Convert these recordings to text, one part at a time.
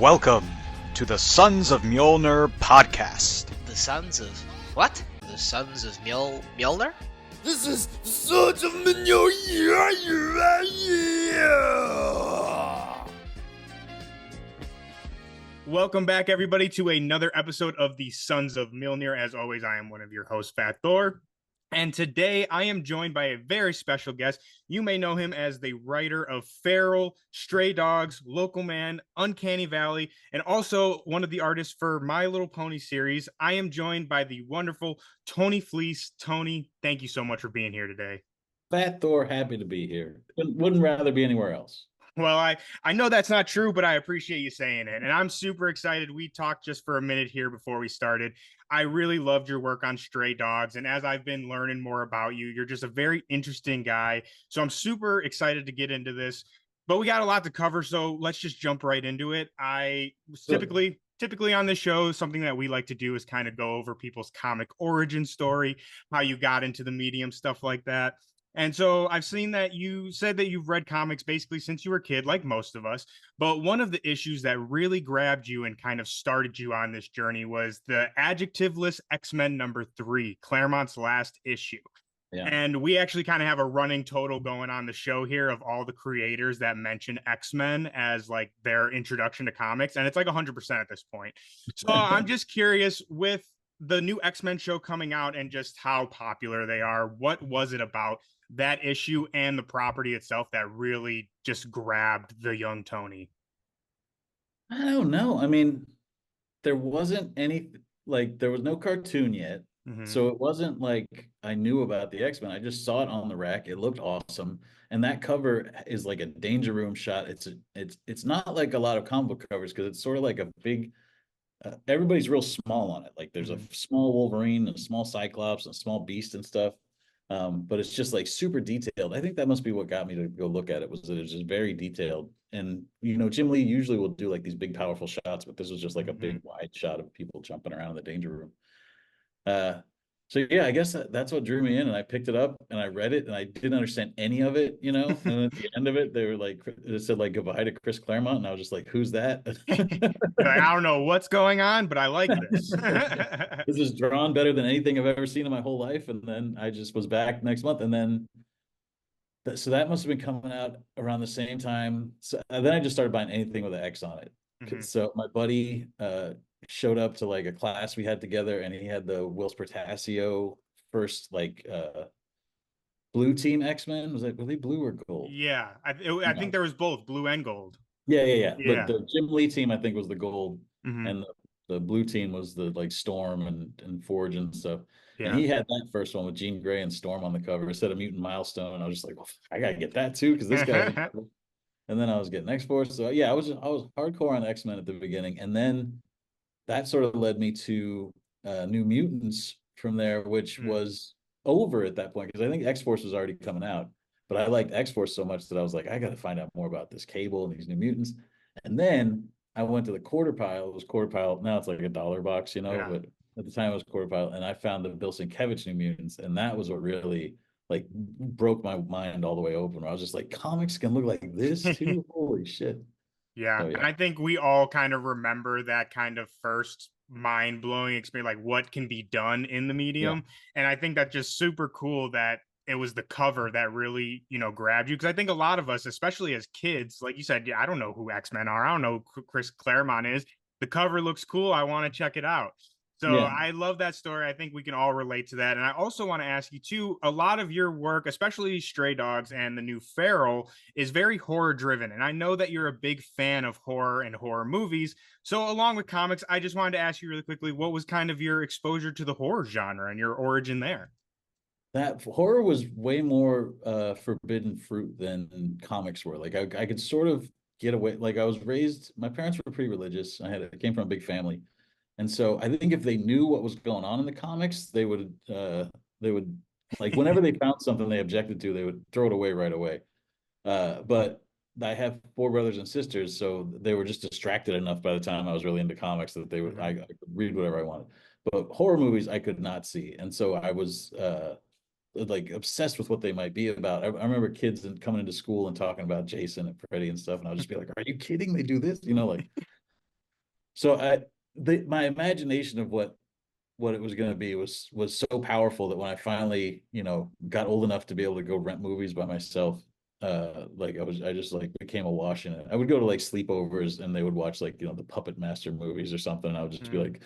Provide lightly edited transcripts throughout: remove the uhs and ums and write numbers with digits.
Welcome to the Sons of Mjolnir podcast. The Sons of... What? The Sons of Mjolnir? This is the Sons of Mjolnir. Welcome back, everybody, to another episode of the Sons of Mjolnir. As always, I am one of your hosts, Fat Thor. And today I am joined by a very special guest. You may know him as the writer of Feral, Stray Dogs, Local Man, Uncanny Valley, and also one of the artists for My Little Pony series. I am joined by the wonderful Tony Fleecs. Tony, thank you so much for being here today. Fat Thor, happy to be here. Wouldn't rather be anywhere else. Well, I know that's not true, but I appreciate you saying it. And I'm super excited. We talked just for a minute here before we started. I really loved your work on Stray Dogs. And as I've been learning more about you, you're just a very interesting guy. So I'm super excited to get into this. But we got a lot to cover, so let's just jump right into it. Typically on this show, something that we like to do is kind of go over people's comic origin story, how you got into the medium, stuff like that. And so I've seen that you said that you've read comics basically since you were a kid, like most of us. But one of the issues that really grabbed you and kind of started you on this journey was the adjectiveless X-Men #3, Claremont's last issue. Yeah. And we actually kind of have a running total going on the show here of all the creators that mention X-Men as like their introduction to comics. And it's like 100% at this point. So I'm just curious, with the new X-Men show coming out and just how popular they are, what was it about that issue and the property itself that really just grabbed the young Tony? I don't know. I mean, there wasn't any, like, there was no cartoon yet. Mm-hmm. So it wasn't like I knew about the X-Men. I just saw it on the rack. It looked awesome. And that cover is like a Danger Room shot. It's not like a lot of comic book covers because it's sort of like a big, everybody's real small on it. Like there's a small Wolverine and a small Cyclops and a small Beast and stuff. But it's just like super detailed. I think that must be what got me to go look at it, was that it was just very detailed. And, you know, Jim Lee usually will do like these big, powerful shots, but this was just like a big wide shot of people jumping around in the Danger Room. So yeah, I guess that's what drew me in, and I picked it up and I read it and I didn't understand any of it, you know. And at the end of it, they were like, it said like goodbye to Chris Claremont, and I was just like, who's that? I don't know what's going on, but I like this. This is drawn better than anything I've ever seen in my whole life. And then I just was back next month, and then so that must have been coming out around the same time. So then I just started buying anything with an X on it. So my buddy showed up to like a class we had together, and he had the Whilce Portacio first like blue team X-Men. Were they blue or gold? Yeah, I think there was both blue and gold. Yeah. But the Jim Lee team I think was the gold, and the blue team was the like Storm and Forge and stuff. Yeah. And he had that first one with Jean Grey and Storm on the cover instead of Mutant Milestone, and I was just like, well, I gotta get that too because this guy. And then I was getting X-Force. So yeah, I was hardcore on X-Men at the beginning, and then that sort of led me to New Mutants from there, which was over at that point because I think X-Force was already coming out. But I liked X-Force so much that I was like, I got to find out more about this Cable and these New Mutants. And then I went to the Quarter Pile. It was Quarter Pile. Now it's like $1 box, you know. Yeah. But at the time it was Quarter Pile, and I found the Bill Sienkiewicz New Mutants, and that was what really like broke my mind all the way open. I was just like, comics can look like this too. Holy shit. Yeah. And I think we all kind of remember that kind of first mind-blowing experience, like what can be done in the medium. Yeah. And I think that's just super cool that it was the cover that really, you know, grabbed you. Because I think a lot of us, especially as kids, like you said, I don't know who X-Men are. I don't know who Chris Claremont is. The cover looks cool. I want to check it out. So yeah. I love that story. I think we can all relate to that. And I also want to ask you too, a lot of your work, especially Stray Dogs and the new Feral, is very horror driven. And I know that you're a big fan of horror and horror movies. So along with comics, I just wanted to ask you really quickly, what was kind of your exposure to the horror genre and your origin there? That horror was way more forbidden fruit than comics were. Like I could sort of get away. Like I was raised, my parents were pretty religious. I came from a big family. And so I think if they knew what was going on in the comics, they would like whenever they found something they objected to, they would throw it away right away. But I have 4 brothers and sisters, so they were just distracted enough by the time I was really into comics that they would I could read whatever I wanted. But horror movies I could not see, and so I was like obsessed with what they might be about. I remember kids coming into school and talking about Jason and Freddy and stuff, and I would just be like, "Are you kidding? They do this?" You know, like. So my imagination of what it was going to be was so powerful that when I finally, got old enough to be able to go rent movies by myself, like I just like became awash in it. I would go to like sleepovers and they would watch like, the Puppet Master movies or something. And I would just be like,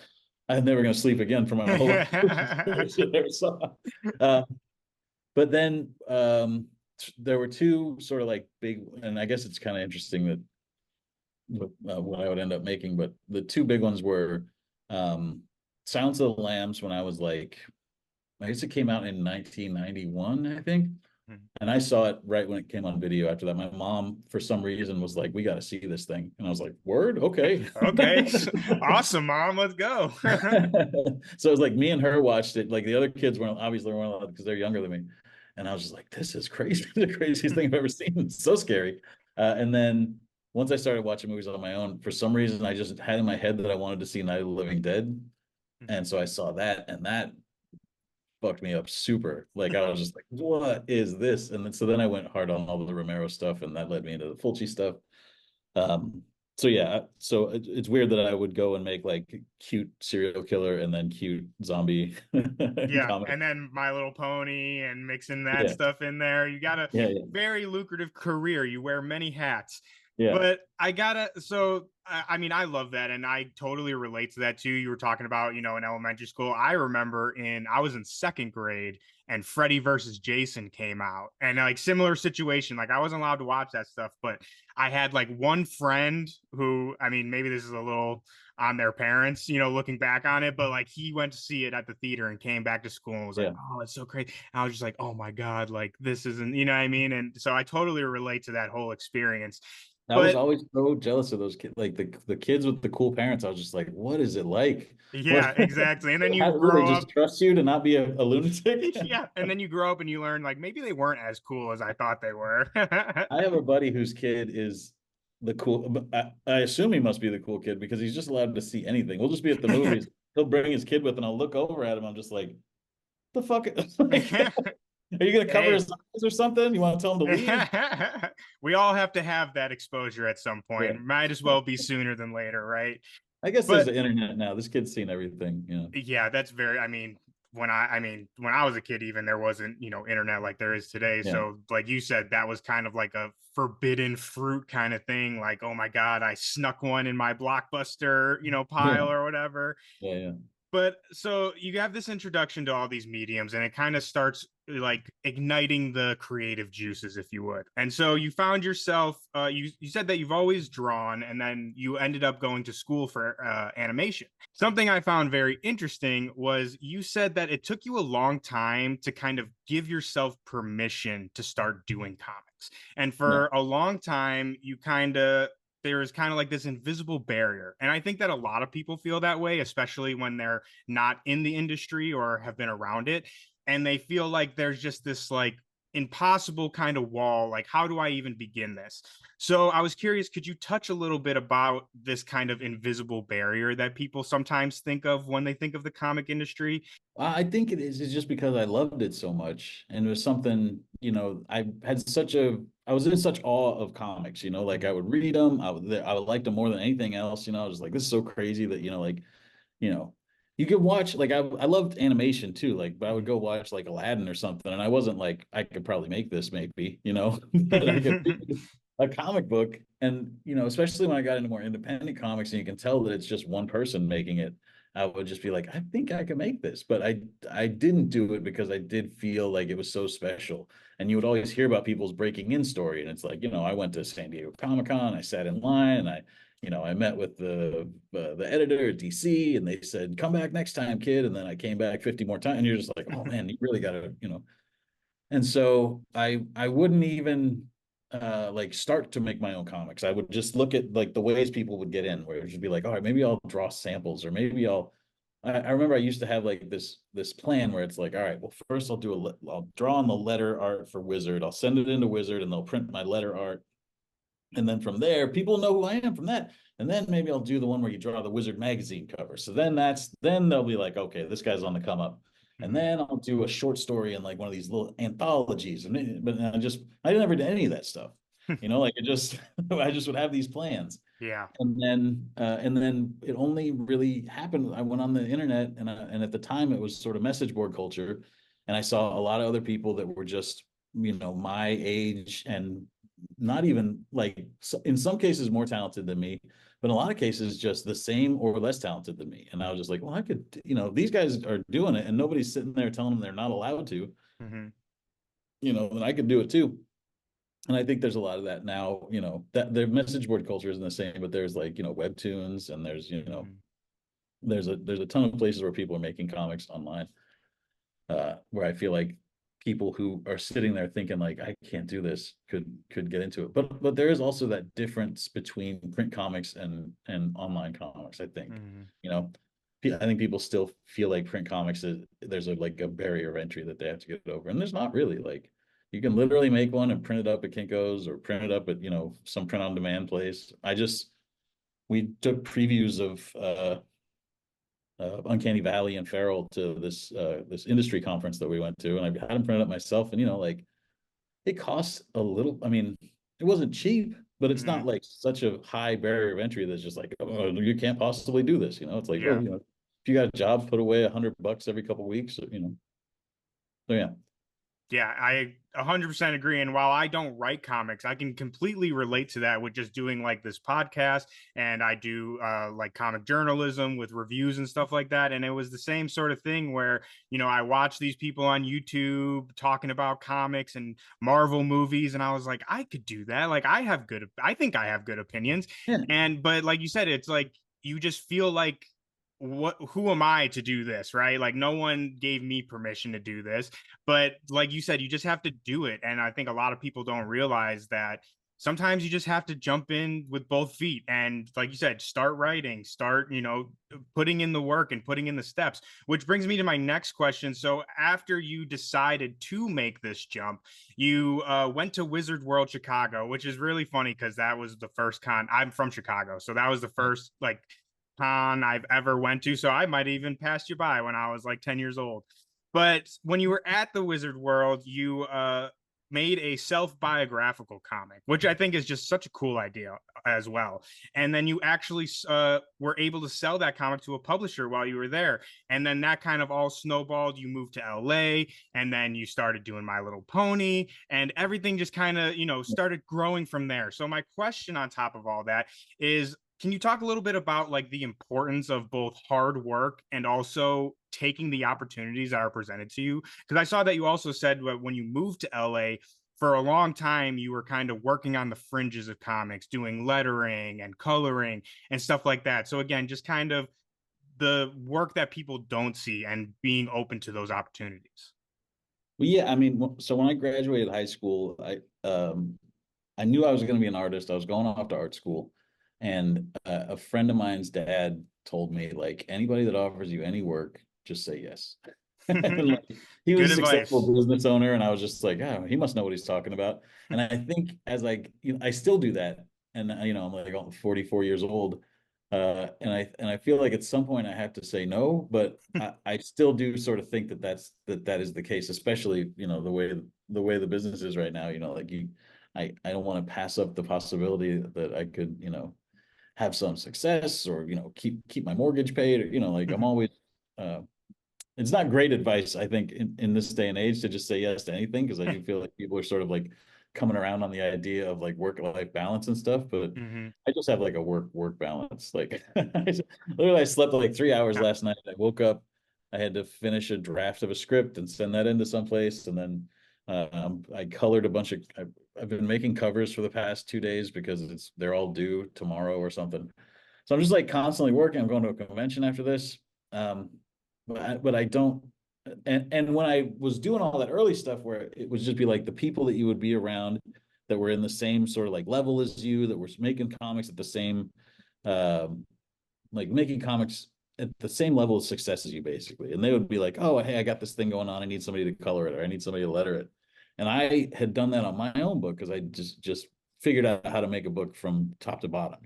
I'm never going to sleep again for my whole life. I never saw. But then there were two sort of like big, and I guess it's kind of interesting that what I would end up making, but the two big ones were Sounds of the Lambs when I was like, I guess it came out in 1991, I think. And I saw it right when it came on video after that. My mom, for some reason, was like, we got to see this thing. And I was like, word? Okay. Okay. Awesome, Mom. Let's go. So it was like me and her watched it. Like the other kids weren't allowed because they're younger than me. And I was just like, this is crazy. The craziest thing I've ever seen. It's so scary. And then once I started watching movies on my own, for some reason, I just had in my head that I wanted to see Night of the Living Dead. And so I saw that, and that fucked me up super. Like I was just like, what is this? And then I went hard on all the Romero stuff, and that led me into the Fulci stuff. So yeah, so it's weird that I would go and make like cute serial killer and then cute zombie. Yeah, comic. and then My Little Pony and mixing that stuff in there. You got a very lucrative career. You wear many hats. Yeah. But I mean, I love that. And I totally relate to that too. You were talking about, in elementary school. I remember I was in second grade and Freddy versus Jason came out, and like similar situation. Like I wasn't allowed to watch that stuff, but I had like one friend who, I mean, maybe this is a little on their parents, looking back on it, but like he went to see it at the theater and came back to school and was like, oh, it's so crazy. And I was just like, oh my God, like this isn't, you know what I mean? And so I totally relate to that whole experience. I was always so jealous of those kids, like the kids with the cool parents. I was just like, what is it like? Yeah, exactly. And then you grow up, just trust you to not be a lunatic. Yeah, and then you grow up and you learn like maybe they weren't as cool as I thought they were. I have a buddy whose kid is the cool. I assume he must be the cool kid because he's just allowed to see anything. We'll just be at the movies. He'll bring his kid with, and I'll look over at him. I'm just like, the fuck. Are you going to cover his eyes or something? You want to tell him to leave? We all have to have that exposure at some point. Yeah. Might as well be sooner than later, right? I guess there's the internet now. This kid's seen everything. Yeah, that's very. I mean, when I was a kid, even there wasn't internet like there is today. Yeah. So, like you said, that was kind of like a forbidden fruit kind of thing. Like, oh my God, I snuck one in my Blockbuster pile or whatever. Yeah. But so you have this introduction to all these mediums, and it kind of starts like igniting the creative juices, if you would. And so you found yourself, you said that you've always drawn, and then you ended up going to school for animation. Something I found very interesting was you said that it took you a long time to kind of give yourself permission to start doing comics. And for a long time, there is kind of like this invisible barrier. And I think that a lot of people feel that way, especially when they're not in the industry or have been around it. And they feel like there's just this like impossible kind of wall. Like, how do I even begin this? So I was curious, could you touch a little bit about this kind of invisible barrier that people sometimes think of when they think of the comic industry? I think it's just because I loved it so much. And it was something, I was in such awe of comics, like I would read them. I would like them more than anything else. I was like, this is so crazy that, you could watch, like, I loved animation too, like, but I would go watch like Aladdin or something. And I wasn't like, I could probably make this maybe, but I could read a comic book. And, especially when I got into more independent comics and you can tell that it's just one person making it, I would just be like, I think I can make this. But I didn't do it because I did feel like it was so special. And you would always hear about people's breaking in story. And it's like, I went to San Diego Comic-Con, I sat in line, and I met with the editor at DC, and they said, come back next time, kid. And then I came back 50 more times. And you're just like, oh man, you really got to, And so I wouldn't even like start to make my own comics. I would just look at like the ways people would get in, where it would just be like, all right, maybe I'll draw samples, or maybe I remember I used to have like this plan where it's like, all right, well, first I'll draw on the letter art for Wizard. I'll send it into Wizard and they'll print my letter art. And then from there, people know who I am from that. And then maybe I'll do the one where you draw the Wizard magazine cover. So then they'll be like, okay, this guy's on the come up. And then I'll do a short story in like one of these little anthologies. But I never did any of that stuff. Like I just would have these plans. Yeah. And then it only really happened. I went on the internet, and at the time it was sort of message board culture, and I saw a lot of other people that were just, my age, and not even like, in some cases more talented than me, but in a lot of cases just the same or less talented than me. And I was just like, well, I could, these guys are doing it, and nobody's sitting there telling them they're not allowed to, Mm-hmm. then I could do it too. And I think there's a lot of that now, that their message board culture isn't the same, but there's like, webtoons, and there's, Mm-hmm. there's a ton of places where people are making comics online, where I feel like people who are sitting there thinking like, I can't do this, could get into it. But there is also that difference between print comics and online comics, I think. Mm-hmm. I think people still feel like print comics there's like a barrier of entry that they have to get over, and there's not really. Like, you can literally make one and print it up at Kinko's, or print it up at, some print on demand place. We took previews of Uncanny Valley and Feral to this industry conference that we went to, and I had them printed up myself. And like, it costs a little. I mean, it wasn't cheap, but it's Mm-hmm. not like such a high barrier of entry that's just like, oh, you can't possibly do this. It's like, Yeah. well, if you got a job, put away $100 every couple of weeks. So yeah. Yeah, I 100% agree. And while I don't write comics, I can completely relate to that with just doing like this podcast. And I do like comic journalism with reviews and stuff like that. And it was the same sort of thing where, I watch these people on YouTube talking about comics and Marvel movies. And I was like, I could do that. Like, I think I have good opinions. Yeah. But like you said, it's like, you just feel like, who am I to do this, right? Like, no one gave me permission to do this. But like you said, you just have to do it. And I think a lot of people don't realize that sometimes you just have to jump in with both feet. And like you said, start writing, start, putting in the work and putting in the steps, which brings me to my next question. So after you decided to make this jump, you went to Wizard World Chicago, which is really funny because that was the first con. I'm from Chicago. So that was the first like con I've ever went to. So I might even passed you by when I was like 10 years old. But when you were at the Wizard World, you made a self-biographical comic, which I think is just such a cool idea as well. And then you actually were able to sell that comic to a publisher while you were there. And then that kind of all snowballed. You moved to LA, and then you started doing My Little Pony, and everything just kind of, started growing from there. So my question on top of all that is, can you talk a little bit about like the importance of both hard work and also taking the opportunities that are presented to you? Because I saw that you also said that when you moved to LA, for a long time, you were kind of working on the fringes of comics, doing lettering and coloring and stuff like that. So again, just kind of the work that people don't see and being open to those opportunities. Well, yeah, I mean, so when I graduated high school, I knew I was going to be an artist. I was going off to art school, and a friend of mine's dad told me, like, anybody that offers you any work, just say yes. And, like, he was Good a advice. successful business owner, and I was just like, oh, he must know what he's talking about. And I think as like, I still do that, and I'm like 44 years old, and I feel like at some point I have to say no, but I still do sort of think that is the case, especially the way the business is right now. Like, I don't want to pass up the possibility that I could, have some success, or, keep my mortgage paid, or, like, I'm always, it's not great advice, I think, in this day and age, to just say yes to anything, because I do feel like people are sort of like coming around on the idea of like work-life balance and stuff. But Mm-hmm. I just have like a work balance. Like, literally, I slept like 3 hours last night. I woke up, I had to finish a draft of a script and send that into someplace, and then I colored a bunch of. I've been making covers for the past 2 days because they're all due tomorrow or something. So I'm just like constantly working. I'm going to a convention after this. But I don't. And when I was doing all that early stuff, where it would just be like the people that you would be around that were in the same sort of like level as you, that were making comics at the same, like making comics at the same level of success as you, basically. And they would be like, oh, hey, I got this thing going on. I need somebody to color it, or I need somebody to letter it. And I had done that on my own book because I just figured out how to make a book from top to bottom.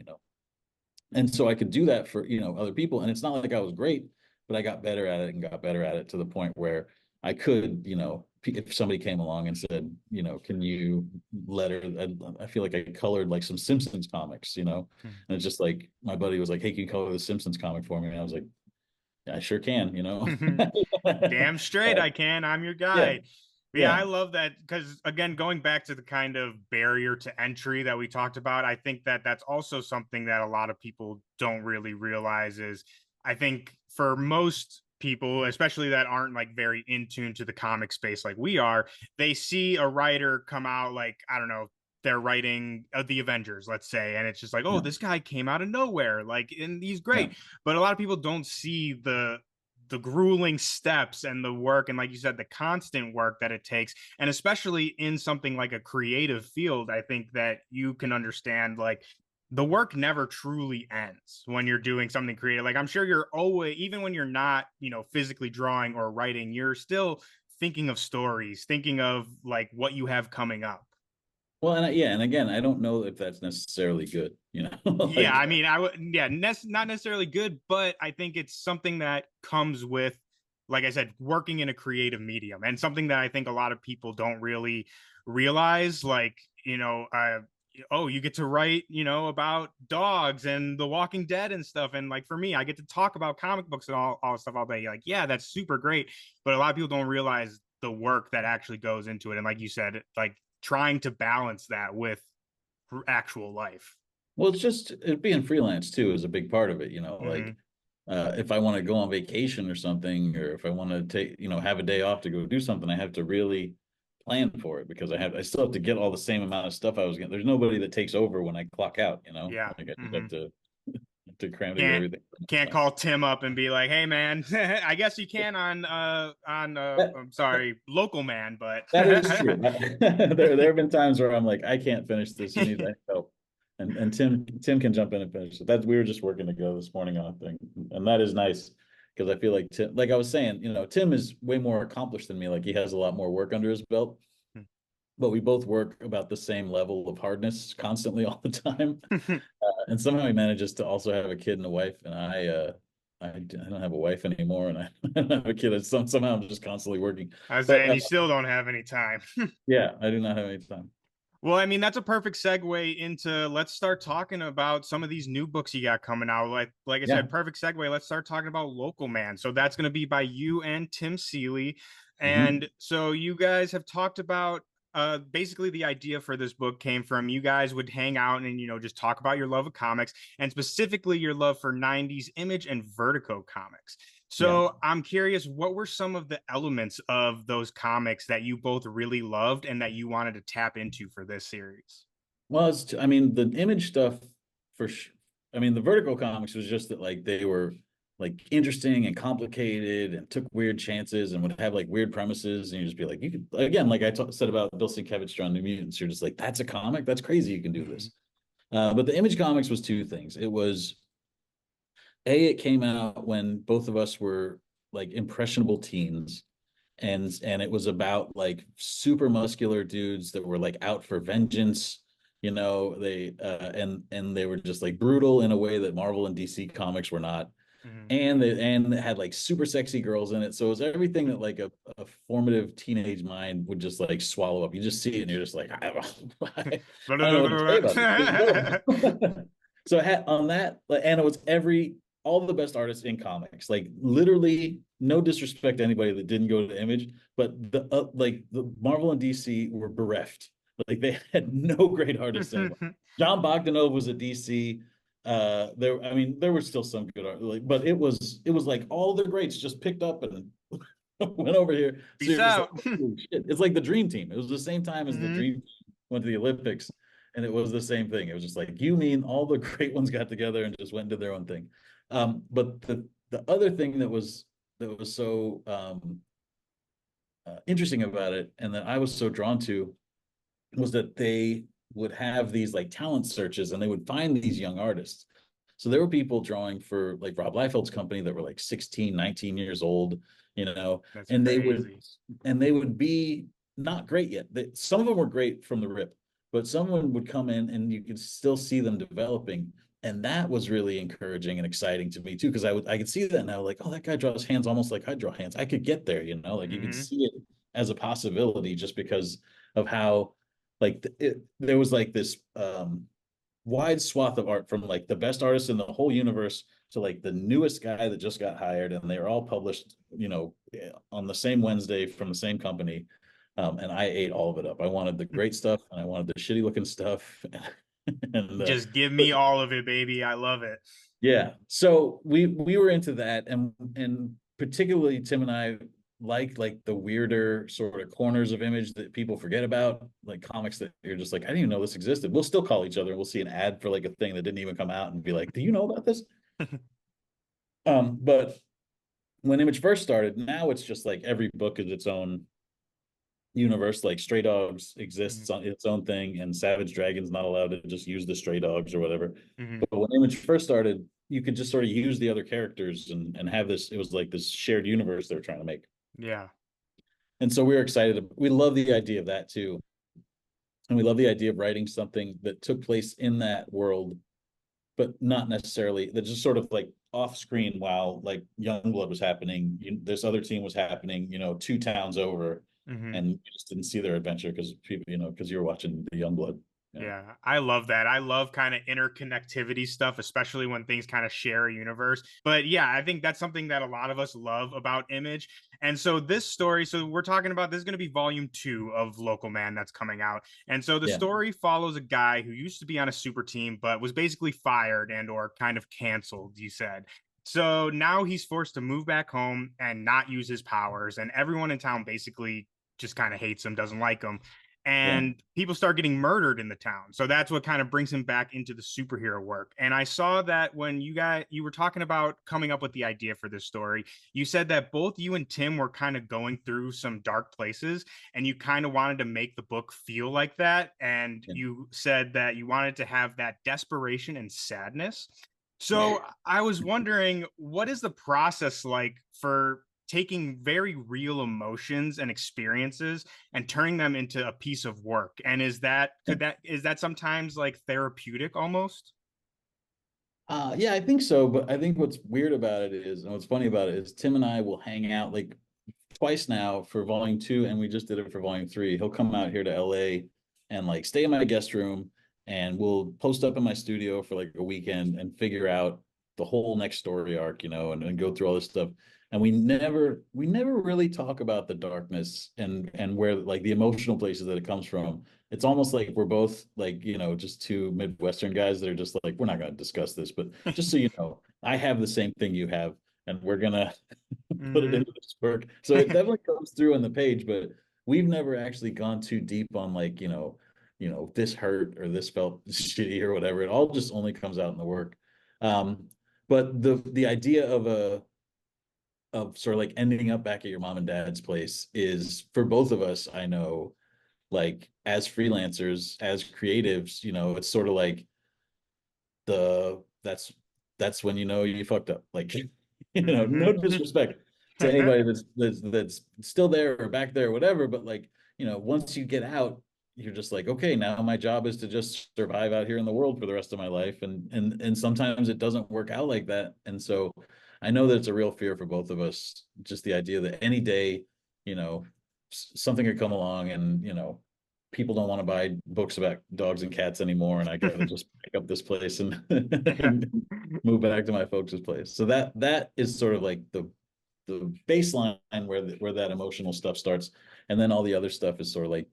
And so I could do that for, other people. And it's not like I was great, but I got better at it and got better at it to the point where I could, if somebody came along and said, you know, can you I feel like I colored like some Simpsons comics, you know, and it's just like my buddy was like, hey, can you color the Simpsons comic for me? And I was like, yeah, I sure can, you know. Damn straight I can. I'm your Yeah, guy. Yeah, I love that because again, going back to the kind of barrier to entry that we talked about, I think that that's also something that a lot of people don't really realize is I think for most people, especially that aren't like very in tune to the comic space like we are, they see a writer come out like, I don't know, they're writing the Avengers, let's say, and it's just like, oh, yeah, this guy came out of nowhere, like, and he's yeah. great. But a lot of people don't see the grueling steps and the work and like you said the constant work that it takes, and especially in something like a creative field, I think that you can understand like the work never truly ends when you're doing something creative. Like I'm sure you're always, even when you're not, you know, physically drawing or writing, you're still thinking of stories, thinking of like what you have coming up. Well, and again, I don't know if that's necessarily good, you know. Yeah, Like, I mean, I would, yeah, not necessarily good, but I think it's something that comes with, like I said, working in a creative medium, and something that I think a lot of people don't really realize. Like, you know, oh, you get to write, you know, about dogs and The Walking Dead and stuff, and like for me, I get to talk about comic books and all stuff all day. Like, yeah, that's super great, but a lot of people don't realize the work that actually goes into it, and like you said, like trying to balance that with actual life. well, it's just being freelance too is a big part of it, you know, Mm-hmm. like if I want to go on vacation or something, or if I want to take, you know, have a day off to go do something, I have to really plan for it because I still have to get all the same amount of stuff I was getting. There's nobody that takes over when I clock out, you know, Yeah. like I just Mm-hmm. have to cram to get Can't everything. can't call Tim up and be like, "Hey, man." I guess you can on That, I'm sorry, local man, but that is true. There have been times where I'm like, I can't finish this. You need help. And Tim can jump in and finish it. That we were just working together this morning on a thing, and that is nice because I feel like Tim, like I was saying, you know, Tim is way more accomplished than me. Like he has a lot more work under his belt, but we both work about the same level of hardness constantly all the time. And somehow he manages to also have a kid and a wife, and I don't have a wife anymore, and I don't have a kid. Somehow I'm just constantly working. I was But saying you still don't have any time. yeah, I do not have any time. Well, I mean, that's a perfect segue into let's start talking about some of these new books you got coming out. Like I Yeah. said, perfect segue. Let's start talking about Local Man. So that's going to be by you and Tim Seeley. Mhm. And so you guys have talked about basically the idea for this book came from you guys would hang out and, you know, just talk about your love of comics and specifically your love for 90s Image and Vertigo comics. Yeah. So I'm curious, what were some of the elements of those comics that you both really loved and that you wanted to tap into for this series? Well, I mean, the image stuff for sure. I mean, the vertical comics was just that like they were like interesting and complicated and took weird chances and would have like weird premises. And you just be like, you could, again, like said about Bill Sienkiewicz drawing New Mutants, you're just like, that's a comic. That's crazy. You can do this. But the image comics was two things. It was it came out when both of us were like impressionable teens, and it was about like super muscular dudes that were like out for vengeance. You know, they and they were just like brutal in a way that Marvel and DC comics were not. Mm-hmm. And they had like super sexy girls in it. So it was everything that like a formative teenage mind would just like swallow up. You just see it and you're just like, I don't know what to say about this. So it had on that, and it was all the best artists in comics. Like literally, no disrespect to anybody that didn't go to Image, but the Marvel and DC were bereft. Like they had no great artists anymore. John Bogdanove was at DC. I mean, there were still some good art, like, but it was like all the greats just picked up and went over here. So Peace you're just like, out. holy shit. It's like the Dream Team. It was the same time as the Mm-hmm. Dream Team went to the Olympics, and it was the same thing. It was just like, you mean all the great ones got together and just went and did their own thing. But the other thing that was so interesting about it, and that I was so drawn to, was that they would have these like talent searches and they would find these young artists. So there were people drawing for like Rob Liefeld's company that were like 16, 19 years old, you know, That's and crazy. they would be not great yet. Some of them were great from the rip, but someone would come in and you could still see them developing. And that was really encouraging and exciting to me too, because I could see that now, like, oh, that guy draws hands almost like I draw hands. I could get there, you know, like you could Mm-hmm. see it as a possibility just because of how like there was like this wide swath of art from like the best artists in the whole universe to like the newest guy that just got hired, and they were all published, on the same Wednesday from the same company. And I ate all of it up. I wanted the great stuff and I wanted the shitty looking stuff. and Just give me all of it, baby. I love it. Yeah. So we were into that, and particularly Tim and I like the weirder sort of corners of Image that people forget about, like comics that you're just like, I didn't even know this existed. We'll still call each other and we'll see an ad for like a thing that didn't even come out and be like, do you know about this? But when Image first started, now it's just like every book is its own universe. Like Stray Dogs exists on its own thing, and Savage Dragon's not allowed to just use the Stray Dogs or whatever. But when Image first started, you could just sort of use the other characters and have this. It was like this shared universe they were trying to make. Yeah. And so we were excited. We love the idea of that too, and we love the idea of writing something that took place in that world, but not necessarily that, just sort of like off screen while like Youngblood was happening. This other team was happening, 2 towns over. And you just didn't see their adventure because people, because you were watching the Youngblood. Yeah, I love that. I love kind of interconnectivity stuff, especially when things kind of share a universe. But yeah, I think that's something that a lot of us love about Image. And so this story, so we're talking about, this is going to be volume 2 of Local Man that's coming out. And so the story follows a guy who used to be on a super team, but was basically fired and or kind of canceled, you said. So now he's forced to move back home and not use his powers. And everyone in town basically just kind of hates him, doesn't like him. And people start getting murdered in the town. So that's what kind of brings him back into the superhero work. And I saw that when you were talking about coming up with the idea for this story, you said that both you and Tim were kind of going through some dark places and you kind of wanted to make the book feel like that. And you said that you wanted to have that desperation and sadness. So I was wondering, what is the process like for taking very real emotions and experiences and turning them into a piece of work? And is that sometimes like therapeutic almost? Yeah, I think so. But I think what's weird about it is, and what's funny about it is, Tim and I will hang out like twice now for volume 2, and we just did it for volume 3. He'll come out here to LA and like stay in my guest room, and we'll post up in my studio for like a weekend and figure out the whole next story arc, and go through all this stuff. And we never really talk about the darkness and where like the emotional places that it comes from. It's almost like we're both like, just 2 Midwestern guys that are just like, we're not going to discuss this, but just so you know, I have the same thing you have, and we're gonna put it into this work. So it definitely comes through on the page, but we've never actually gone too deep on like, this hurt or this felt shitty or whatever. It all just only comes out in the work. But the idea of sort of like ending up back at your mom and dad's place is, for both of us, I know, like as freelancers, as creatives, it's sort of like that's when you fucked up. Like, no disrespect to anybody that's still there or back there or whatever, but like, once you get out, you're just like, okay, now my job is to just survive out here in the world for the rest of my life. And sometimes it doesn't work out like that. And so I know that it's a real fear for both of us, just the idea that any day, something could come along and, people don't want to buy books about dogs and cats anymore. And I got to just pick up this place and, and move back to my folks' place. So that is sort of like the baseline where that emotional stuff starts. And then all the other stuff is sort of like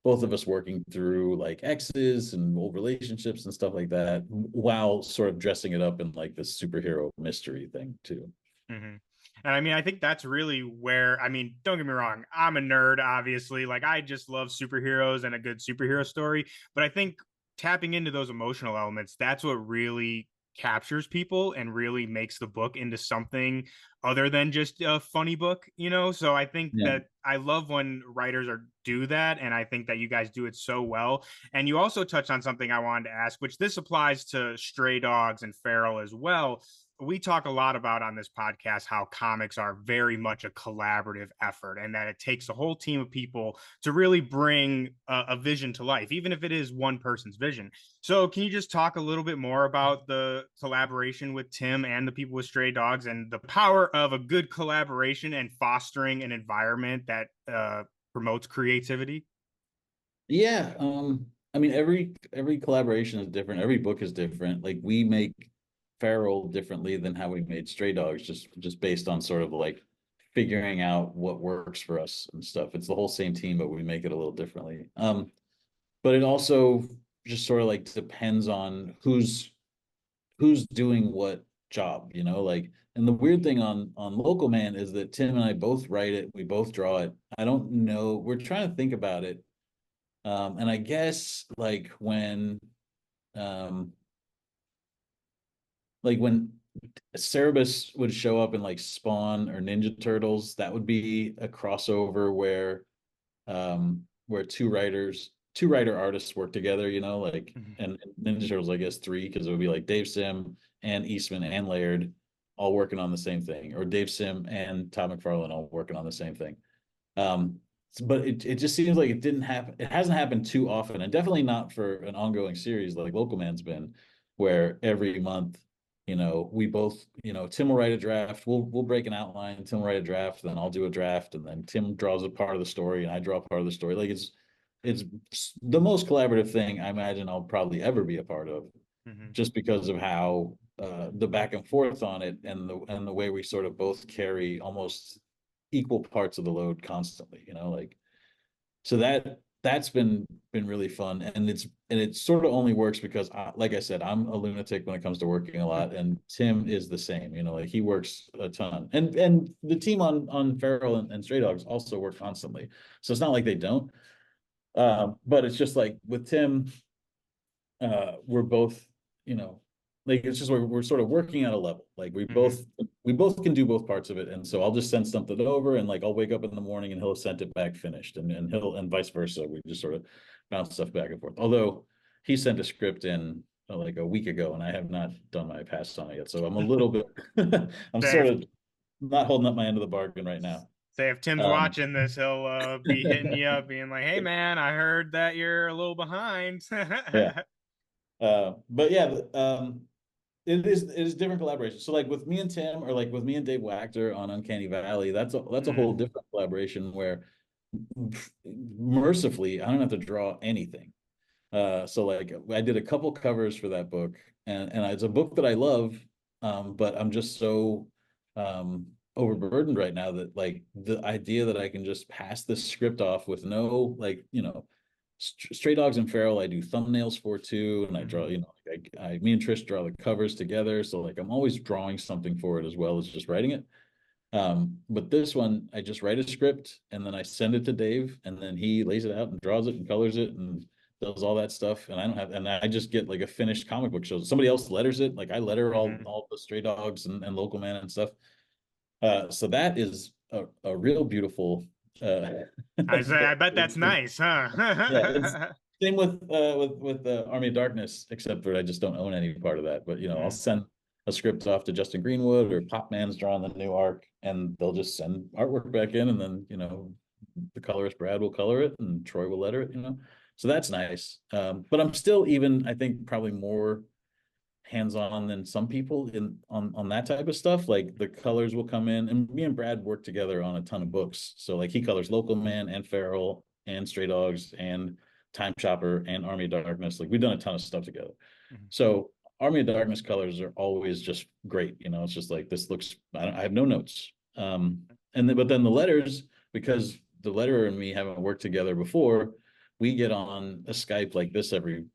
both of us working through like exes and old relationships and stuff like that, while sort of dressing it up in like this superhero mystery thing too. And I mean, I think that's really where, I mean, don't get me wrong, I'm a nerd, obviously. Like, I just love superheroes and a good superhero story. But I think tapping into those emotional elements, that's what really captures people and really makes the book into something other than just a funny book, So I think that I love when writers do that. And I think that you guys do it so well. And you also touched on something I wanted to ask, which this applies to Stray Dogs and Feral as well. We talk a lot about on this podcast how comics are very much a collaborative effort, and that it takes a whole team of people to really bring a vision to life, even if it is one person's vision. So can you just talk a little bit more about the collaboration with Tim and the people with Stray Dogs, and the power of a good collaboration and fostering an environment that promotes creativity? Yeah. I mean, every collaboration is different. Every book is different. Like we make Feral differently than how we made Stray Dogs, just based on sort of like figuring out what works for us and stuff. It's the whole same team, but we make it a little differently. But it also just sort of like depends on who's doing what job, like. And the weird thing on Local Man is that Tim and I both write it, we both draw it. I don't know, we're trying to think about it. And I guess um like when Cerebus would show up in like Spawn or Ninja Turtles, that would be a crossover where two writer artists work together, like. And Ninja Turtles, I guess three, because it would be like Dave Sim and Eastman and Laird all working on the same thing, or Dave Sim and Todd McFarlane all working on the same thing. But it just seems like it didn't happen. It hasn't happened too often, and definitely not for an ongoing series like Local Man's been, where every month, we both, Tim will write a draft, we'll break an outline, Tim will write a draft, then I'll do a draft, and then Tim draws a part of the story and I draw part of the story. Like it's the most collaborative thing I imagine I'll probably ever be a part of, just because of how the back and forth on it, and the way we sort of both carry almost equal parts of the load constantly, like. So that's been really fun, and it sort of only works because like I said, I'm a lunatic when it comes to working a lot, and Tim is the same, like he works a ton, and the team on Feral and Stray Dogs also work constantly, so it's not like they don't. But it's just like with Tim, we're both, like it's just we're sort of working at a level. Like we both can do both parts of it. And so I'll just send something over, and like I'll wake up in the morning and he'll have sent it back finished, and he'll, and vice versa. We just sort of bounce stuff back and forth. Although he sent a script in like a week ago and I have not done my pass on it yet. So I'm a little bit I'm sort of not holding up my end of the bargain right now. Say if Tim's watching this, he'll be hitting you up, being like, "Hey, man, I heard that you're a little behind." Yeah. But yeah, it is different collaboration. So like with me and Tim, or like with me and Dave Wachter on Uncanny Valley, that's a whole different collaboration where mercifully I don't have to draw anything. So like I did a couple covers for that book, and it's a book that I love, but I'm just so overburdened right now that like the idea that I can just pass this script off with no, like, Stray Dogs and Feral I do thumbnails for too, and I draw, me and Trish draw the covers together, so like I'm always drawing something for it as well as just writing it. But this one I just write a script and then I send it to Dave, and then he lays it out and draws it and colors it and does all that stuff, and I just get like a finished comic book show. Somebody else letters it, like I letter all the Stray Dogs and Local Man and stuff. So that is a real beautiful I bet that's nice, huh? Yeah, it's same with Army of Darkness, except for I just don't own any part of that. But I'll send a script off to Justin Greenwood, or Pop Man's drawing the new arc, and they'll just send artwork back in, and then the colorist Brad will color it and Troy will letter it. So that's nice. But I'm still, even I think probably more hands-on than some people on that type of stuff. Like the colors will come in, and me and Brad work together on a ton of books. So like he colors Local Man and Feral and Stray Dogs and Time Chopper and Army of Darkness. Like we've done a ton of stuff together. So Army of Darkness colors are always just great. It's just like, this looks, I have no notes. But then the letters, because the letterer and me haven't worked together before, we get on a Skype like this every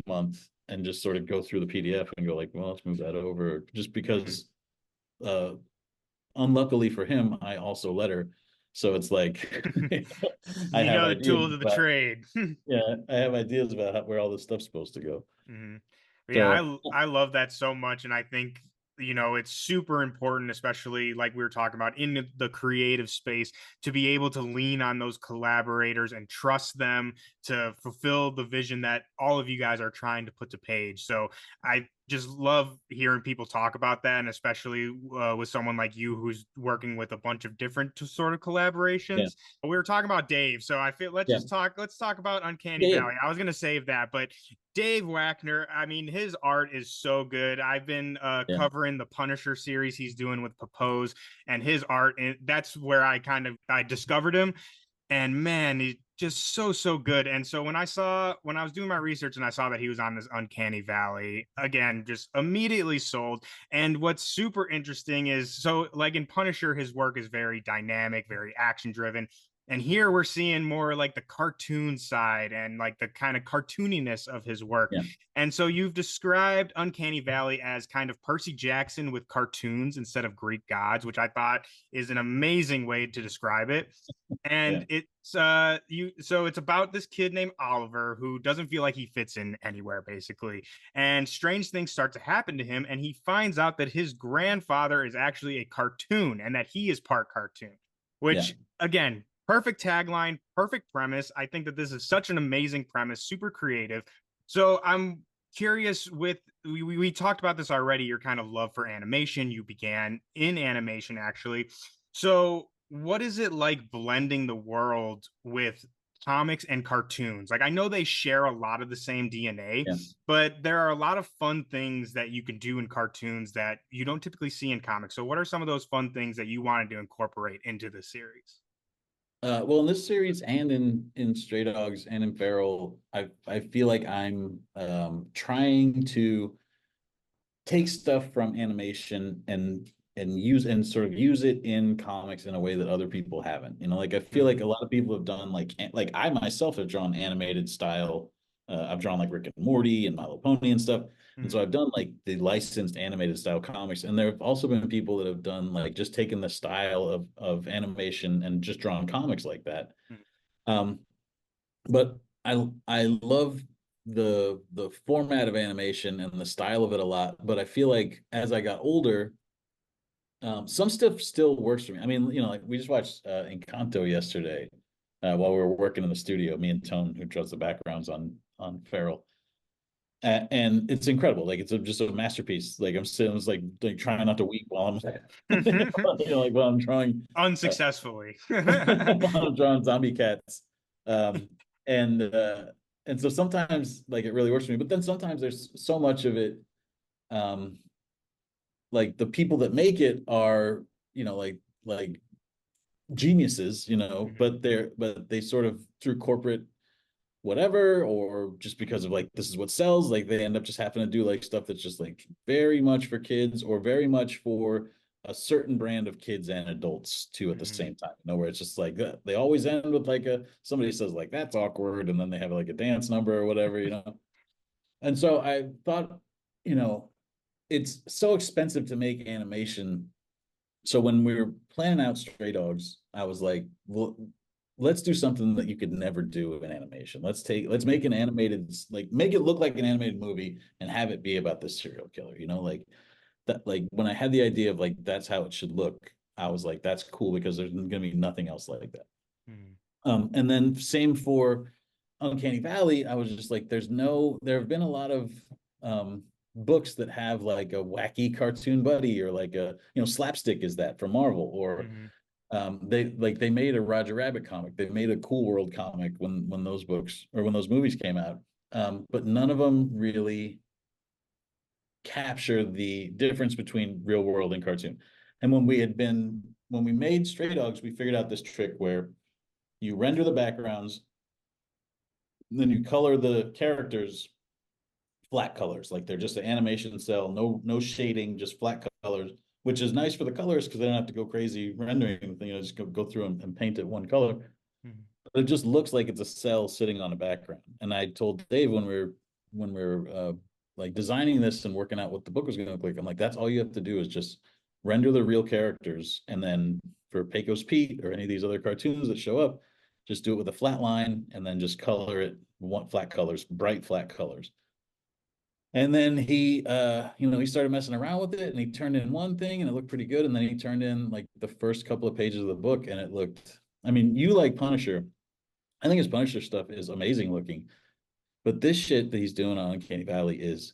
month and just sort of go through the PDF and go like, well, let's move that over, just because unluckily for him, I also letter. So it's like I have the tools of the trade. Yeah, I have ideas about where all this stuff's supposed to go. Yeah, so, I love that so much, and I think it's super important, especially like we were talking about in the creative space, to be able to lean on those collaborators and trust them to fulfill the vision that all of you guys are trying to put to page. So I just love hearing people talk about that, and especially with someone like you who's working with a bunch of different sort of collaborations. We were talking about Dave, so I feel let's talk about Uncanny Valley. I was gonna save that, but Dave Wachter, I mean, his art is so good. I've been covering the Punisher series he's doing with Propose, and his art, and that's where I discovered him. and man, he's just so good. And so when I was doing my research and I saw that he was on this Uncanny Valley, again, just immediately sold. And what's super interesting is, so like in Punisher, his work is very dynamic, very action driven. And here we're seeing more like the cartoon side and like the kind of cartooniness of his work. Yeah. And so you've described Uncanny Valley as kind of Percy Jackson with cartoons instead of Greek gods, which I thought is an amazing way to describe it. Yeah. And it's about this kid named Oliver who doesn't feel like he fits in anywhere, basically. And strange things start to happen to him, and he finds out that his grandfather is actually a cartoon and that he is part cartoon, Yeah. which again, perfect tagline, perfect premise. I think that this is such an amazing premise, super creative. So I'm curious with we talked about this already, your kind of love for animation. You began in animation, actually. So what is it like blending the world with comics and cartoons? Like, I know they share a lot of the same DNA, Yeah. but there are a lot of fun things that you can do in cartoons that you don't typically see in comics. So what are some of those fun things that you wanted to incorporate into the series? Well, in this series and in Stray Dogs and in Feral, I feel like I'm trying to take stuff from animation and use and sort of use it in comics in a way that other people haven't. You know, like I feel like a lot of people have done like I myself have drawn animated style. I've drawn like Rick and Morty and My Little Pony and stuff. And so I've done like the licensed animated style comics. And there have also been people that have done like just taken the style of animation and just drawn comics like that. Um, but I love the format of animation and the style of it a lot. But I feel like as I got older, some stuff still works for me. I mean, you know, like we just watched Encanto yesterday while we were working in the studio. Me and Tone, who draws the backgrounds on Feral, and it's incredible. Like it's just a masterpiece. Like I'm sitting, it's like trying not to weep while I'm, you know, like while I'm drawing Unsuccessfully. while I'm drawing zombie cats. Um, and uh, and so sometimes like it really works for me, but then sometimes there's so much of it. Um, like the people that make it are, you know, like geniuses, you know, but they sort of through corporate whatever, or just because of like this is what sells, like they end up just having to do like stuff that's just like very much for kids or very much for a certain brand of kids and adults too at the same time. You know, where it's just like they always end with like somebody says like that's awkward, and then they have like a dance number or whatever, you know. And so I thought, you know, it's so expensive to make animation. So when we were planning out Stray Dogs, I was like, well, let's do something that you could never do in animation. Let's make an animated, like make it look like an animated movie and have it be about this serial killer, you know, like that. Like when I had the idea of like that's how it should look, I was like, that's cool because there's gonna be nothing else like that. And then same for Uncanny Valley. I was just like, there have been a lot of books that have like a wacky cartoon buddy or like a, you know, Slapstick is that from Marvel, or they made a Roger Rabbit comic. They made a Cool World comic when those books or when those movies came out. But none of them really capture the difference between real world and cartoon. And when we made Stray Dogs, we figured out this trick where you render the backgrounds, then you color the characters flat colors, like they're just an animation cell, no shading, just flat colors, which is nice for the colors because they don't have to go crazy rendering, you know, just go through and paint it one color. But it just looks like it's a cell sitting on a background. And I told Dave when we were like designing this and working out what the book was going to look like, I'm like, that's all you have to do is just render the real characters, and then for Pecos Pete or any of these other cartoons that show up, just do it with a flat line and then just color it flat colors, bright flat colors. And then he, you know, he started messing around with it and he turned in one thing and it looked pretty good. And then he turned in like the first couple of pages of the book and it looked, I mean, you like Punisher. I think his Punisher stuff is amazing looking, but this shit that he's doing on Uncanny Valley is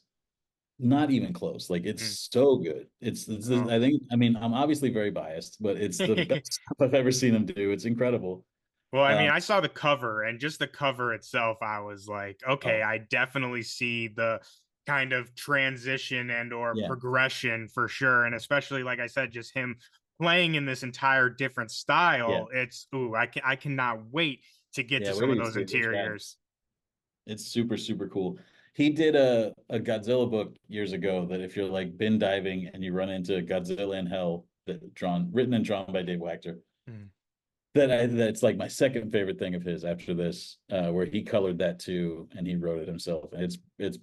not even close. Like it's so good. I think, I mean, I'm obviously very biased, but it's the best stuff I've ever seen him do. It's incredible. Well, I mean, I saw the cover and just the cover itself, I was like, okay, Oh, I definitely see the kind of transition and or yeah. progression for sure. And especially, like I said, just him playing in this entire different Yeah. style. It's I cannot wait to get Yeah, to wait some till of you those see this guy. interiors. It's super, super cool. He did a Godzilla book years ago that if you're like bin diving and you run into Godzilla in Hell, written and drawn by Dave Wachter, Mm. that's like my second favorite thing of his after this, where he colored that too and he wrote it himself. And it's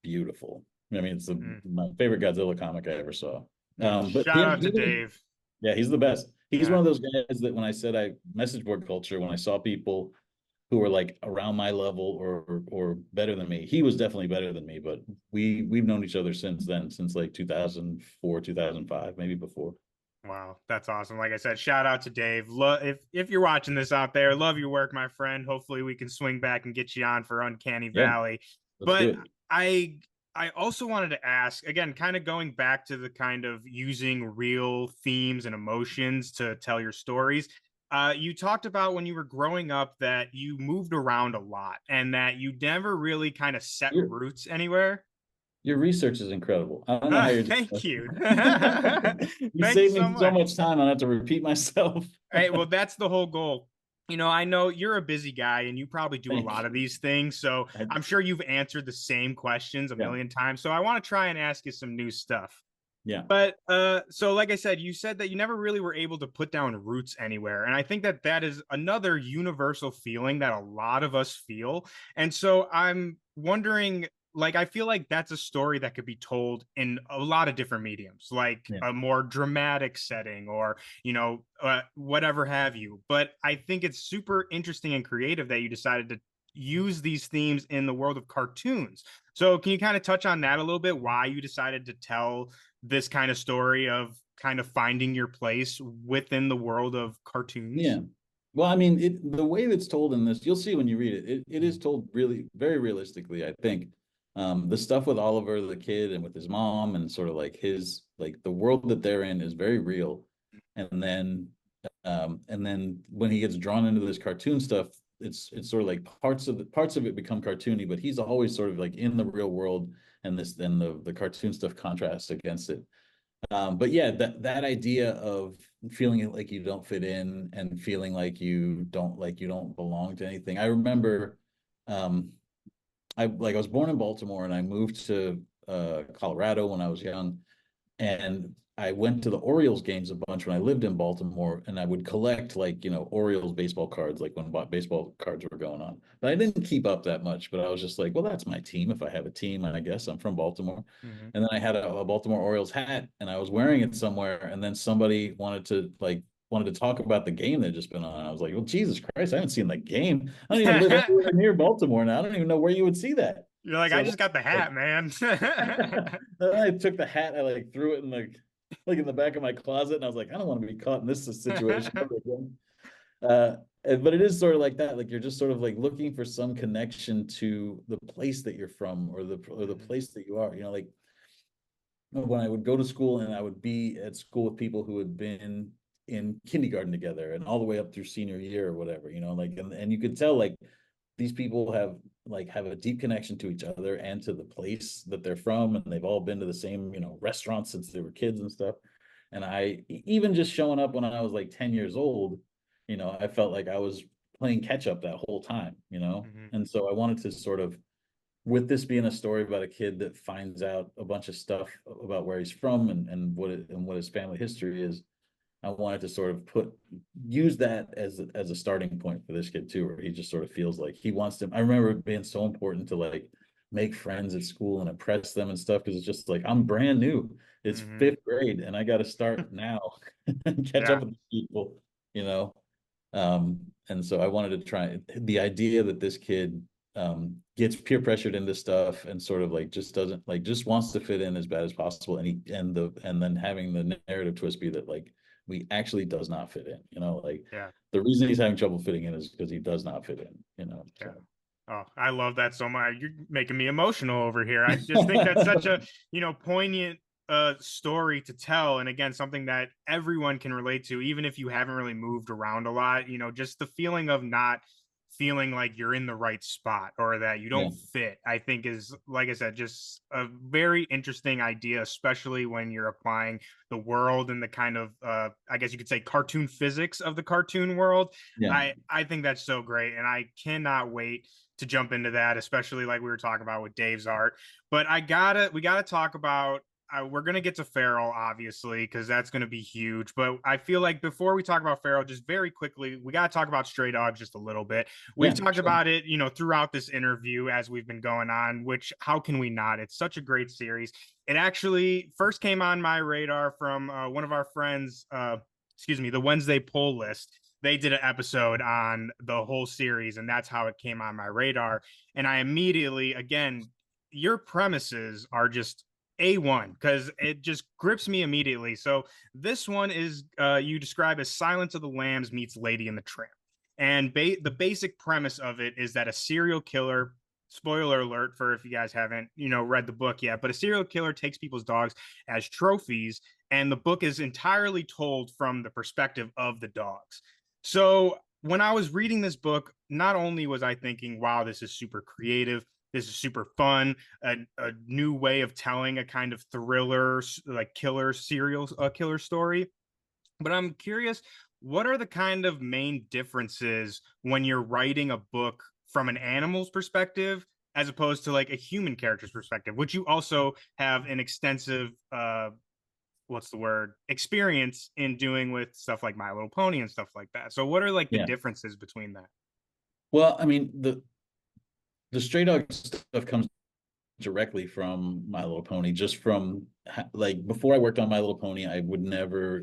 beautiful. I mean, it's Mm. my favorite Godzilla comic I ever saw. But Shout out to Dave. yeah, he's the best. He's Yeah. one of those guys that when I said I message board culture, when I saw people who were like around my level or better than me, he was definitely better than me. But we've known each other since then, since like 2004, 2005, maybe before. Wow, that's awesome. Like I said, shout out to Dave. If you're watching this out there, love your work, my friend. Hopefully we can swing back and get you on for Uncanny Yeah, Valley. let's do But it. I also wanted to ask, again, kind of going back to the kind of using real themes and emotions to tell your stories. You talked about when you were growing up that you moved around a lot and that you never really kind of set Your, roots anywhere. your research is incredible. I don't know how you're doing Thank you. it. You Thank you saved so me so much. much time. I don't have to repeat myself. Hey, well, that's the whole goal. I know you're a busy guy and you probably do a Thank lot of you. these things. So I, I'm sure you've answered the same questions a yeah, million times. So I want to try and ask you some new stuff. yeah, But so like I said, you said that you never really were able to put down roots anywhere. And I think that that is another universal feeling that a lot of us feel. And so I'm wondering, like, I feel like that's a story that could be told in a lot of different mediums, like yeah, a more dramatic setting or, whatever have you. But I think it's super interesting and creative that you decided to use these themes in the world of cartoons. So can you kind of touch on that a little bit? Why you decided to tell this kind of story of kind of finding your place within the world of cartoons? yeah. Well, I mean, the way that's told in this, you'll see when you read it. It is told really very realistically, I think. The stuff with Oliver the kid and with his mom and sort of like his like the world that they're in is very real. And then when he gets drawn into this cartoon stuff, it's sort of like parts of it become cartoony, but he's always sort of like in the real world, and the cartoon stuff contrasts against it. But yeah, that idea of feeling like you don't fit in and feeling like you don't belong to anything. I remember I was born in Baltimore and I moved to Colorado when I was young, and I went to the Orioles games a bunch when I lived in Baltimore, and I would collect Orioles baseball cards, like when baseball cards were going on. But I didn't keep up that much. But I was just like, well, that's my team. If I have a team, and I guess I'm from Baltimore. Mm-hmm. And then I had a Baltimore Orioles hat, and I was wearing it somewhere, and then somebody wanted to talk about the game that had just been on. I was like, well, Jesus Christ, I haven't seen the game. I don't even live anywhere near Baltimore now. I don't even know where you would see that. You're like, I So just got the hat, man. I took the hat, I threw it in the back of my closet, and I was like, I don't want to be caught in this situation ever again. But it is sort of like that. Like you're just sort of like looking for some connection to the place that you're from or the place that you are. Like when I would go to school and I would be at school with people who had been in kindergarten together and all the way up through senior year or whatever, and you could tell like these people have a deep connection to each other and to the place that they're from, and they've all been to the same restaurants since they were kids and stuff. And I even just showing up when I was like 10 years old, I felt like I was playing catch up that whole time. Mm-hmm. And so I wanted to sort of, with this being a story about a kid that finds out a bunch of stuff about where he's from and what his family history is, I wanted to sort of use that as a starting point for this kid too, where he just sort of feels like he wants to. I remember it being so important to like make friends at school and impress them and stuff, because it's just like I'm brand new. It's Mm-hmm. fifth grade and I got to start now and catch Yeah. up with people, you know. And so I wanted to try the idea that this kid gets peer pressured into stuff and sort of like just wants to fit in as bad as possible, and then having the narrative twist be that like he actually does not fit in, like Yeah. the reason he's having trouble fitting in is because he does not fit in. Yeah. So. Oh, I love that so much. You're making me emotional over here. I just think that's such a, poignant story to tell. And again, something that everyone can relate to, even if you haven't really moved around a lot, just the feeling of not feeling like you're in the right spot or that you don't fit, I think is, like I said, just a very interesting idea, especially when you're applying the world and the kind of I guess you could say cartoon physics of the cartoon world. I think that's so great, and I cannot wait to jump into that, especially like we were talking about with Dave's art. But we gotta talk about we're going to get to Feral, obviously, because that's going to be huge. But I feel like before we talk about Feral, just very quickly, we got to talk about Stray Dogs just a little bit. We've talked about it, throughout this interview as we've been going on, which how can we not? It's such a great series. It actually first came on my radar from one of our friends, the Wednesday Poll List. They did an episode on the whole series, and that's how it came on my radar. And I immediately, again, your premises are just A1 because it just grips me immediately. So this one is you describe as Silence of the Lambs meets Lady and the Tramp. And the basic premise of it is that a serial killer, spoiler alert for if you guys haven't, read the book yet, but a serial killer takes people's dogs as trophies, and the book is entirely told from the perspective of the dogs. So when I was reading this book, not only was I thinking, wow, this is super creative, this is super fun, a new way of telling a kind of thriller, like serial killer story. But I'm curious, what are the kind of main differences when you're writing a book from an animal's perspective as opposed to like a human character's perspective, which you also have an extensive experience in doing with stuff like My Little Pony and stuff like that. So what are like the differences between that? Well, I mean, the Stray Dog stuff comes directly from My Little Pony, just from like before I worked on My Little Pony, I would never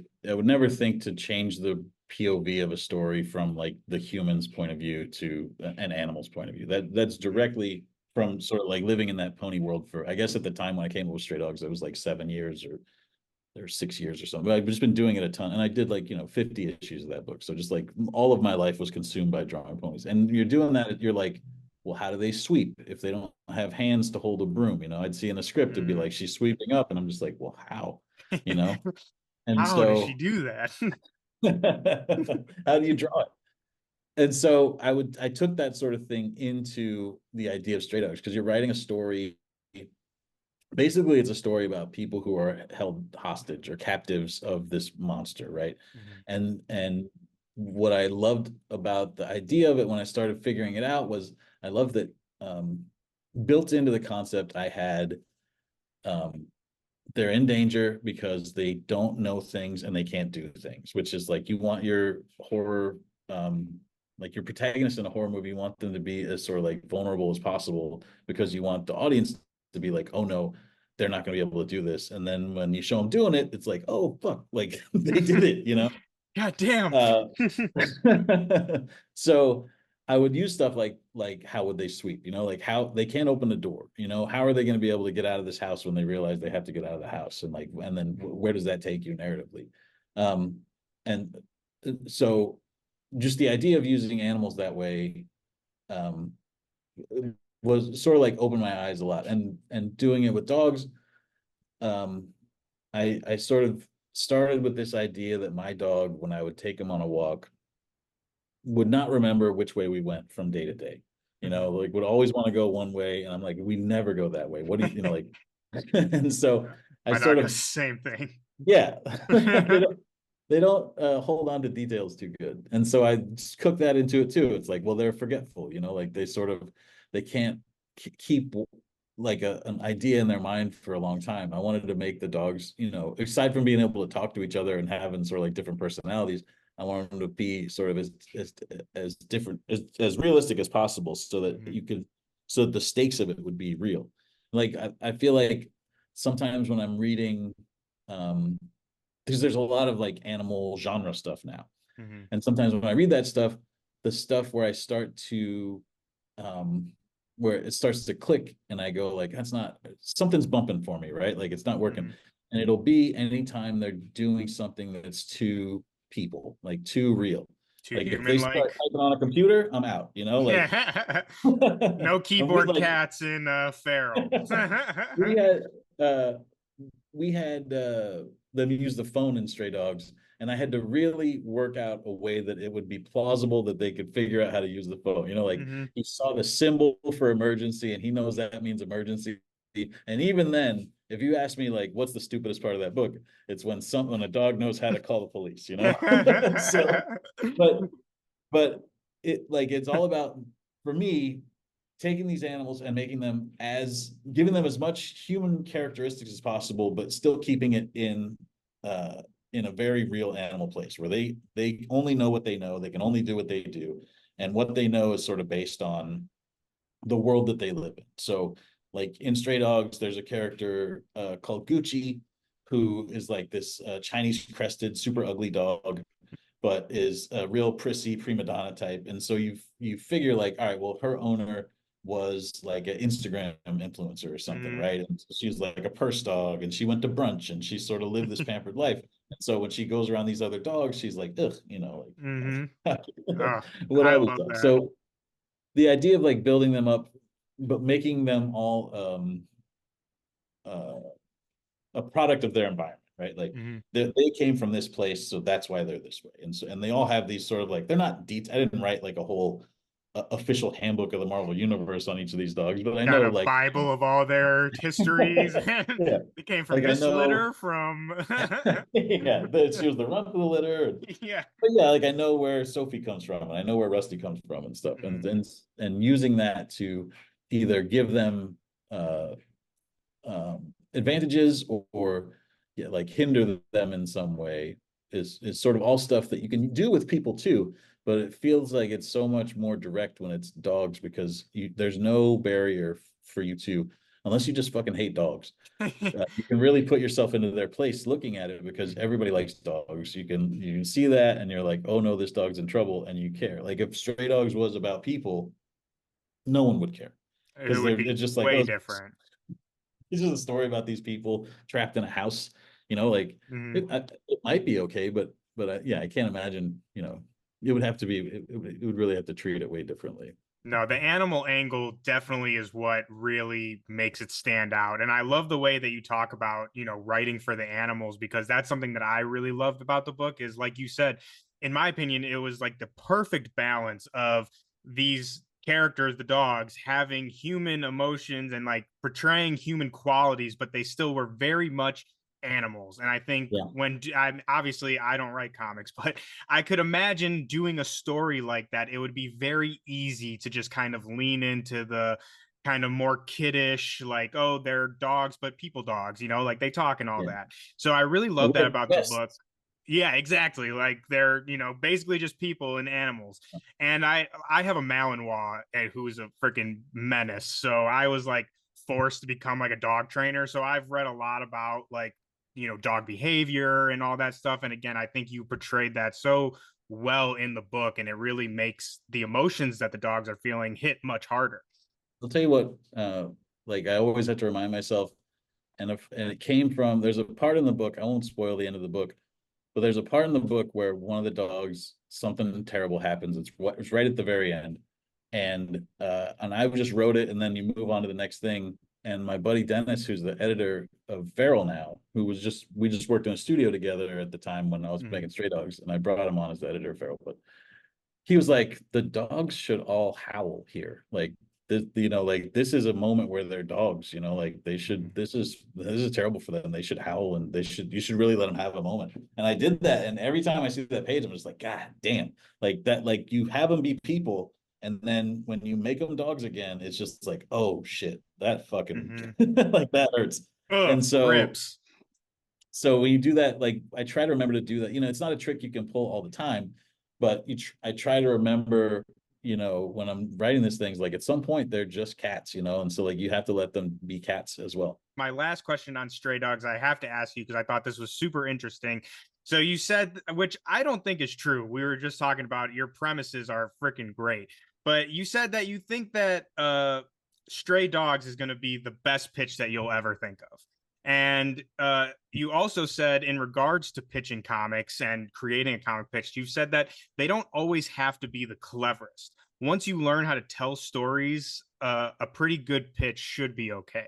think to change the POV of a story from like the human's point of view to an animal's point of view. That's directly from sort of like living in that pony world for, I guess at the time when I came up with Stray Dogs, it was like 7 years or 6 years or something. But I've just been doing it a ton, and I did like 50 issues of that book. So just like all of my life was consumed by drawing ponies. And you're doing that, you're like, well, how do they sweep if they don't have hands to hold a broom? I'd see in a script it'd be like she's sweeping up, and I'm just like, well, how? And how does she do that? How do you draw it? And so I took that sort of thing into the idea of Stray Dogs, because you're writing a story. Basically, it's a story about people who are held hostage or captives of this monster, right? And what I loved about the idea of it when I started figuring it out was I loved that built into the concept I had they're in danger because they don't know things and they can't do things, which is like you want your horror like your protagonist in a horror movie, you want them to be as sort of like vulnerable as possible because you want the audience to be like, oh no, they're not going to be able to do this. And then when you show them doing it, it's like, oh fuck, like they did it, God damn. So I would use stuff like how would they sweep, like how they can't open the door, how are they going to be able to get out of this house when they realize they have to get out of the house, and then where does that take you narratively? And so just the idea of using animals that way was sort of like opened my eyes a lot, and doing it with dogs. I sort of started with this idea that my dog, when I would take him on a walk, would not remember which way we went from day to day, like would always want to go one way, and I'm like, we never go that way. What do you like? And so I sort of same thing. Yeah. They don't hold on to details too good. And so I just cook that into it too. It's like, well, they're forgetful, like they can't keep like an idea in their mind for a long time. I wanted to make the dogs, aside from being able to talk to each other and having sort of like different personalities, I wanted them to be sort of as different, as realistic as possible, so that so the stakes of it would be real. Like, I feel like sometimes when I'm reading, because there's a lot of like animal genre stuff now. And sometimes when I read that stuff, the stuff where I start to, where it starts to click and I go like, something's bumping for me, right? Like it's not working. And it'll be anytime they're doing something that's too people, like too real. Like if they start typing on a computer, I'm out, like no keyboard cats in Feral. we had them use the phone in Stray Dogs, and I had to really work out a way that it would be plausible that they could figure out how to use the phone. You know, like he saw the symbol for emergency, and he knows that means emergency. And even then, if you ask me, like, what's the stupidest part of that book, it's when a dog knows how to call the police. You know, so but it's all about, for me, taking these animals and giving them as much human characteristics as possible, but still keeping it in a very real animal place where they only know what they know. They can only do what they do. And what they know is sort of based on the world that they live in. So like in Stray Dogs, there's a character called Gucci, who is like this Chinese crested, super ugly dog, but is a real prissy prima donna type. And so you figure like, all right, well, her owner was like an Instagram influencer or something, right? And so she was like a purse dog, and she went to brunch, and she sort of lived this pampered life. And so when she goes around these other dogs, she's like, ugh, you know, like what I are these love dogs? that. So the idea of like building them up, but making them all a product of their environment, right? Like they came from this place, so that's why they're this way. And they all have these sort of like, they're not I didn't write like a whole official handbook of the Marvel universe on each of these dogs, but I Got know a like Bible of all their histories. And yeah, they came from like I this know litter from yeah, she was the runt of the litter. yeah. But yeah, like I know where Sophie comes from, and I know where Rusty comes from and stuff. And using that to either give them advantages or yeah, like hinder them in some way is sort of all stuff that you can do with people too, but it feels like it's so much more direct when it's dogs, because there's no barrier for you to, unless you just fucking hate dogs. You can really put yourself into their place looking at it, because everybody likes dogs. You can see that, and you're like, oh no, this dog's in trouble, and you care. Like if Stray Dogs was about people, no one would care, It because would be it's just like, way oh, different. this is a story about these people trapped in a house. You know, like it might be okay, but yeah, I can't imagine. You know, it would have to be. It would really have to treat it way differently. No, the animal angle definitely is what really makes it stand out. And I love the way that you talk about, writing for the animals, because that's something that I really loved about the book is, like you said, in my opinion, it was like the perfect balance of these characters, the dogs, having human emotions and like portraying human qualities, but they still were very much animals. And I think Yeah. when obviously I don't write comics, but I could imagine doing a story like that. It would be very easy to just kind of lean into the kind of more kiddish, like, oh, they're dogs, but people dogs, like they talk and all Yeah. that. So I really love that about the book. Yeah, exactly. Like they're, basically just people and animals. And I have a Malinois who's a freaking menace. So I was like forced to become like a dog trainer. So I've read a lot about like dog behavior and all that stuff. And again, I think you portrayed that so well in the book, and it really makes the emotions that the dogs are feeling hit much harder. I'll tell you what, like I always have to remind myself, and it came from, there's a part in the book, I won't spoil the end of the book, but there's a part in the book where one of the dogs, something terrible happens. It's right at the very end. And I just wrote it, and then you move on to the next thing. And my buddy Dennis, who's the editor of Feral now, we just worked in a studio together at the time when I was making Stray Dogs, and I brought him on as the editor of Feral. But he was like, the dogs should all howl here. Like this, like this is a moment where they're dogs, like they should, this is terrible for them. They should howl, and you should really let them have a moment. And I did that. And every time I see that page, I'm just like, God damn, like that, like you have them be people. And then when you make them dogs again, it's just like, oh shit, that fucking like that hurts. Ugh, And rips. so when you do that, like I try to remember to do that. It's not a trick you can pull all the time, but I try to remember, when I'm writing these things, like at some point they're just cats, and so like you have to let them be cats as well. My last question on Stray Dogs, I have to ask you because I thought this was super interesting. So you said, which I don't think is true. We were just talking about your premises are freaking great, but you said that you think that Stray Dogs is going to be the best pitch that you'll ever think of. And you also said, in regards to pitching comics and creating a comic pitch, you said that they don't always have to be the cleverest. Once you learn how to tell stories, a pretty good pitch should be okay.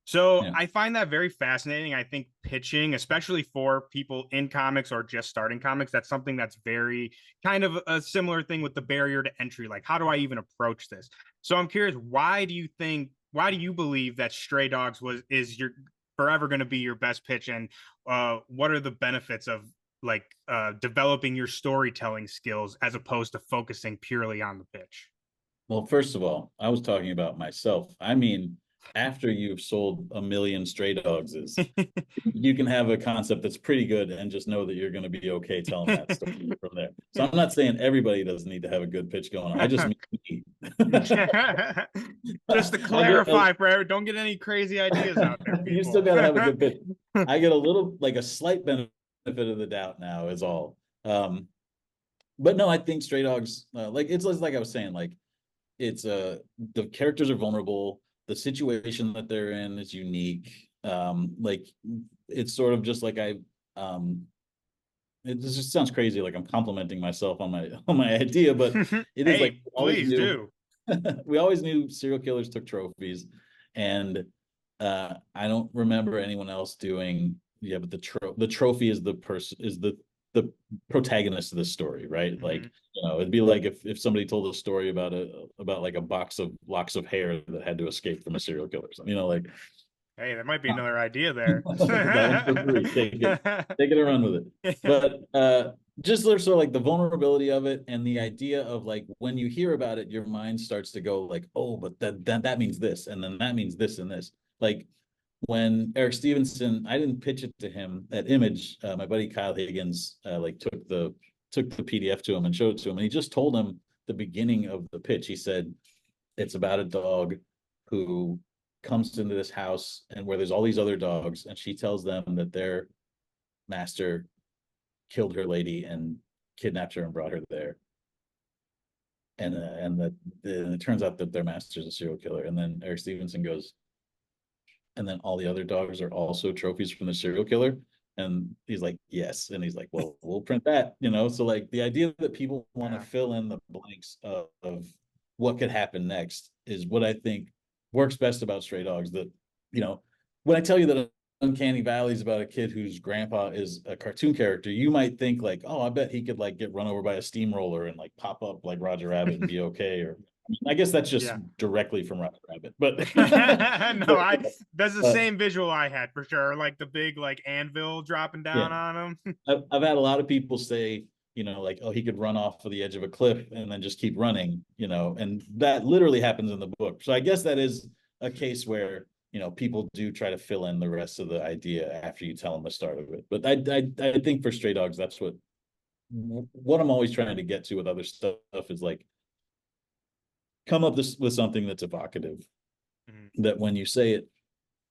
So Yeah. I find that very fascinating. I think pitching, especially for people in comics or just starting comics, that's something that's very kind of a similar thing with the barrier to entry. Like, how do I even approach this? So I'm curious, why do you believe that Stray Dogs is your forever going to be your best pitch? And what are the benefits of like developing your storytelling skills as opposed to focusing purely on the pitch? Well, first of all, I was talking about myself. I mean, after you've sold 1 million Stray Dogs, you can have a concept that's pretty good and just know that you're going to be okay telling that story from there. So I'm not saying everybody doesn't need to have a good pitch going on. I just mean me. Just to clarify, for don't get any crazy ideas out there, people. You still got to have a good pitch. I get a little, like a slight benefit of the doubt now is all. But no, I think Stray Dogs, like it's like I was saying, like it's the characters are vulnerable, the situation that they're in is unique. Like it's sort of just like it just sounds crazy, like I'm complimenting myself on my idea, but it is hey, like please do. we always knew serial killers took trophies, and I don't remember anyone else doing. Yeah, but the trophy is the protagonist of the story, right? Mm-hmm. Like, it'd be like if somebody told a story about like a box of locks of hair that had to escape from a serial killer. Like, hey, there might be another idea there. that one's for free. Take it and run with it. But just sort of like the vulnerability of it and the idea of like when you hear about it, your mind starts to go like, oh, but that means this, and then that means this and this. Like when Eric Stevenson, I didn't pitch it to him at Image. My buddy Kyle Higgins like took the PDF to him and showed it to him, and he just told him the beginning of the pitch. He said it's about a dog who comes into this house and where there's all these other dogs, and she tells them that their master killed her lady and kidnapped her and brought her there. And it turns out that their master's a serial killer. And then Eric Stevenson goes, and then all the other dogs are also trophies from the serial killer. And he's like, yes. And he's like, well, we'll print that, So like the idea that people want to fill in the blanks of what could happen next is what I think works best about Stray Dogs. That, when I tell you that Uncanny Valley is about a kid whose grandpa is a cartoon character, you might think like, oh, I bet he could like get run over by a steamroller and like pop up like Roger Rabbit and be okay. Or I guess that's just directly from Roger Rabbit, but no, that's the same visual I had for sure. Like the big like anvil dropping down on him. I've had a lot of people say, like, oh, he could run off of the edge of a cliff and then just keep running, and that literally happens in the book. So I guess that is a case where, people do try to fill in the rest of the idea after you tell them the start of it. But I think for Stray Dogs, that's what I'm always trying to get to with other stuff is like, come up with something that's evocative, that when you say it,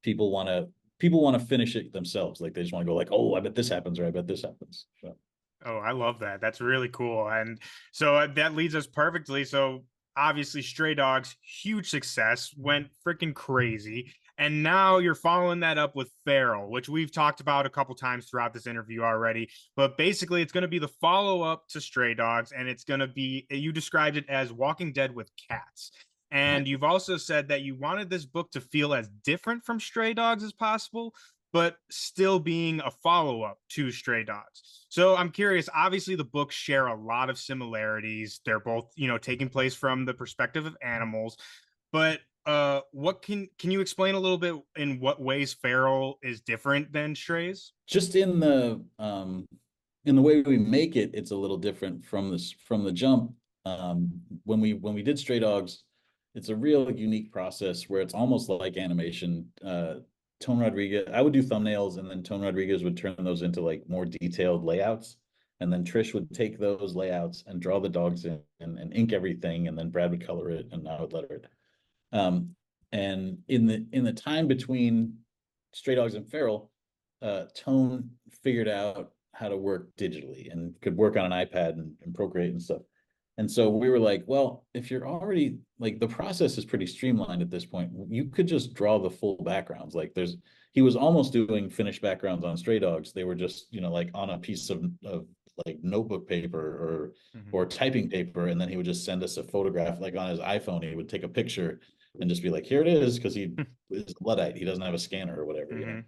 people want to finish it themselves. Like they just want to go like, oh, I bet this happens, or I bet this happens. So. Oh, I love that. That's really cool. And so that leads us perfectly. So obviously Stray Dogs, huge success, went freaking crazy. And now you're following that up with Feral, which we've talked about a couple times throughout this interview already. But basically, it's going to be the follow-up to Stray Dogs, and it's going to be, you described it as Walking Dead with cats. And you've also said that you wanted this book to feel as different from Stray Dogs as possible, but still being a follow-up to Stray Dogs. So I'm curious, obviously the books share a lot of similarities. They're both, taking place from the perspective of animals, but what can you explain a little bit in what ways Feral is different than Strays? Just in the way we make it, it's a little different from the jump. When we did Stray Dogs, it's a real unique process where it's almost like animation. Tone Rodriguez, I would do thumbnails, and then Tone Rodriguez would turn those into like more detailed layouts. And then Trish would take those layouts and draw the dogs in and ink everything. And then Brad would color it and I would letter it. And in the time between Stray Dogs and Feral, Tone figured out how to work digitally and could work on an iPad and Procreate and stuff. And so we were like, well, if you're already like, the process is pretty streamlined at this point, you could just draw the full backgrounds. Like he was almost doing finished backgrounds on Stray Dogs. They were just, like on a piece of like notebook paper or typing paper. And then he would just send us a photograph, like on his iPhone, he would take a picture and just be like, here it is, because he is Luddite. He doesn't have a scanner or whatever, you know. Mhm.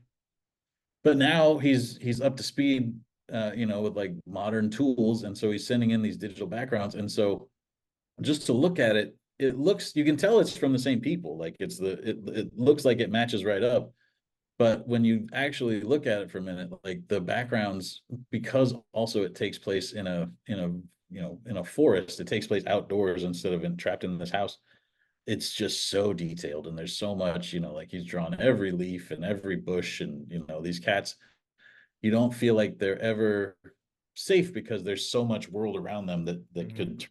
But now he's up to speed, with like modern tools, and so he's sending in these digital backgrounds, and so just to look at it, it looks, you can tell it's from the same people. Like it looks like it matches right up. But when you actually look at it for a minute, like the backgrounds, because also it takes place in a forest, it takes place outdoors instead of trapped in this house. It's just so detailed, and there's so much, like he's drawn every leaf and every bush, and these cats, you don't feel like they're ever safe because there's so much world around them that could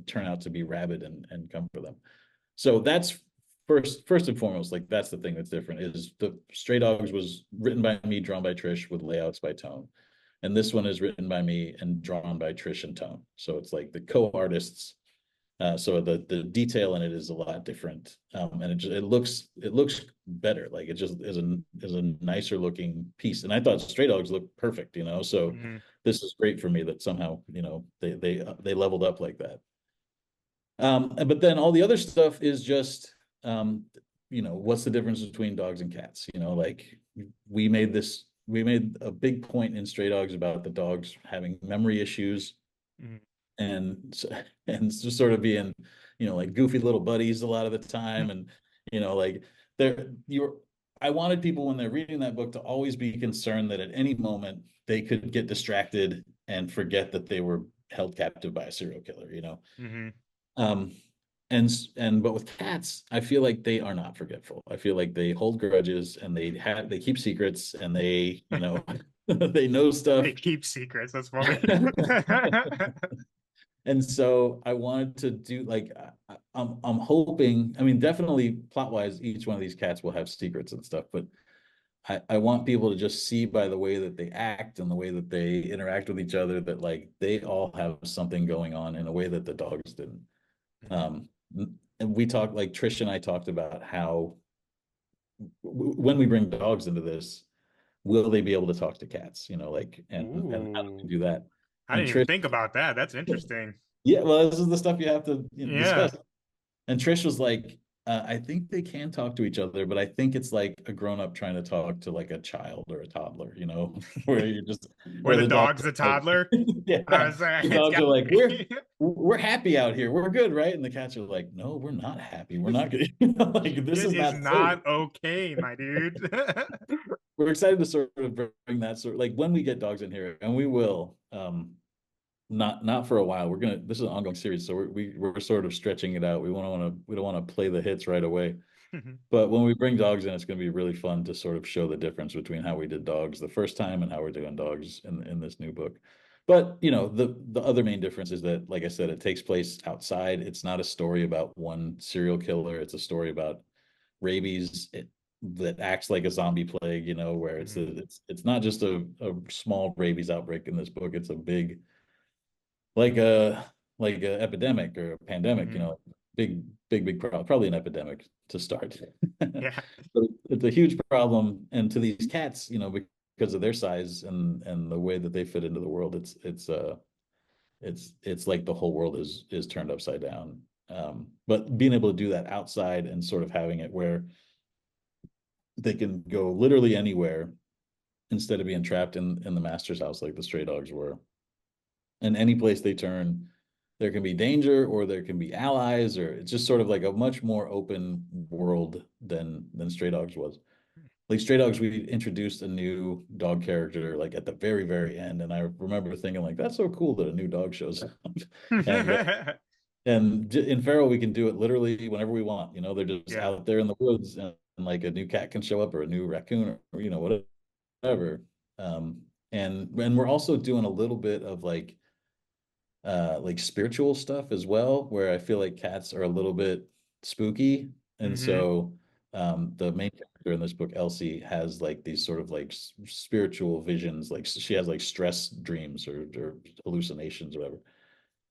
turn out to be rabid and come for them. So that's first and foremost, like that's the thing that's different. Is the Stray Dogs was written by me, drawn by Trish, with layouts by Tone, and this one is written by me and drawn by Trish and Tone. So it's like the co-artists. So the detail in it is a lot different, and it looks better. Like it just is a nicer looking piece. And I thought Stray Dogs looked perfect, So Mhm. this is great for me that somehow they leveled up like that. But then all the other stuff is just, what's the difference between dogs and cats? Like we made a big point in Stray Dogs about the dogs having memory issues, Mhm. and and just sort of being, like goofy little buddies a lot of the time, and like I wanted people when they're reading that book to always be concerned that at any moment they could get distracted and forget that they were held captive by a serial killer, Mhm. um, and but with cats, I feel like they are not forgetful. I feel like they hold grudges, and they keep secrets, and they, they know stuff. They keep secrets. That's funny. And so I wanted to do like, I'm hoping, I mean, definitely plot wise, each one of these cats will have secrets and stuff, but I want people to just see by the way that they act and the way that they interact with each other that like they all have something going on in a way that the dogs didn't. Um, and we talked, like Trish and I talked about how when we bring dogs into this, will they be able to talk to cats? Like, and how do we Ooh, do that? I And didn't even Trish, think about that. That's interesting. yeah, well, this is the stuff you have to, Yeah. discuss. And Trish was like, I think they can talk to each other, but I think it's like a grown up trying to talk to like a child or a toddler, where you're just Where where the the dogs dog's the are like, toddler. yeah, I was like, the it's dogs got are to like, be. we're happy out here, we're good, right? And the cats are like, no, we're not happy, we're not good, like this Shit is is not safe. not okay, my dude. We're excited to sort of bring that sort, like when we get dogs in here, and we will, not for a while. This is an ongoing series, so we're sort of stretching it out. We don't want to play the hits right away. But when we bring dogs in, it's going to be really fun to sort of show the difference between how we did dogs the first time and how we're doing dogs in this new book. But the other main difference is that, like I said, it takes place outside. It's not a story about one serial killer. It's a story about rabies that acts like a zombie plague. Where it's not just a small rabies outbreak in this book. It's a big, like a epidemic or a pandemic. Mhm. Big problem. Probably an epidemic to start. Yeah. So it's a huge problem, and to these cats, because of their size and the way that they fit into the world, it's like the whole world is turned upside down. But being able to do that outside and sort of having it where they can go literally anywhere instead of being trapped in the master's house like the Stray Dogs were. And any place they turn, there can be danger or there can be allies, or it's just sort of like a much more open world than Stray Dogs was. Like Stray Dogs, we introduced a new dog character like at the very, very end, and I remember thinking like, that's so cool that a new dog shows up. and in Feral, we can do it literally whenever we want. They're just Yeah. out there in the woods, and like a new cat can show up or a new raccoon or whatever. And we're also doing a little bit of like spiritual stuff as well, where I feel like cats are a little bit spooky. And Hmm. so the main character in this book, Elsie, has like these sort of like spiritual visions. Like she has like stress dreams or hallucinations or whatever.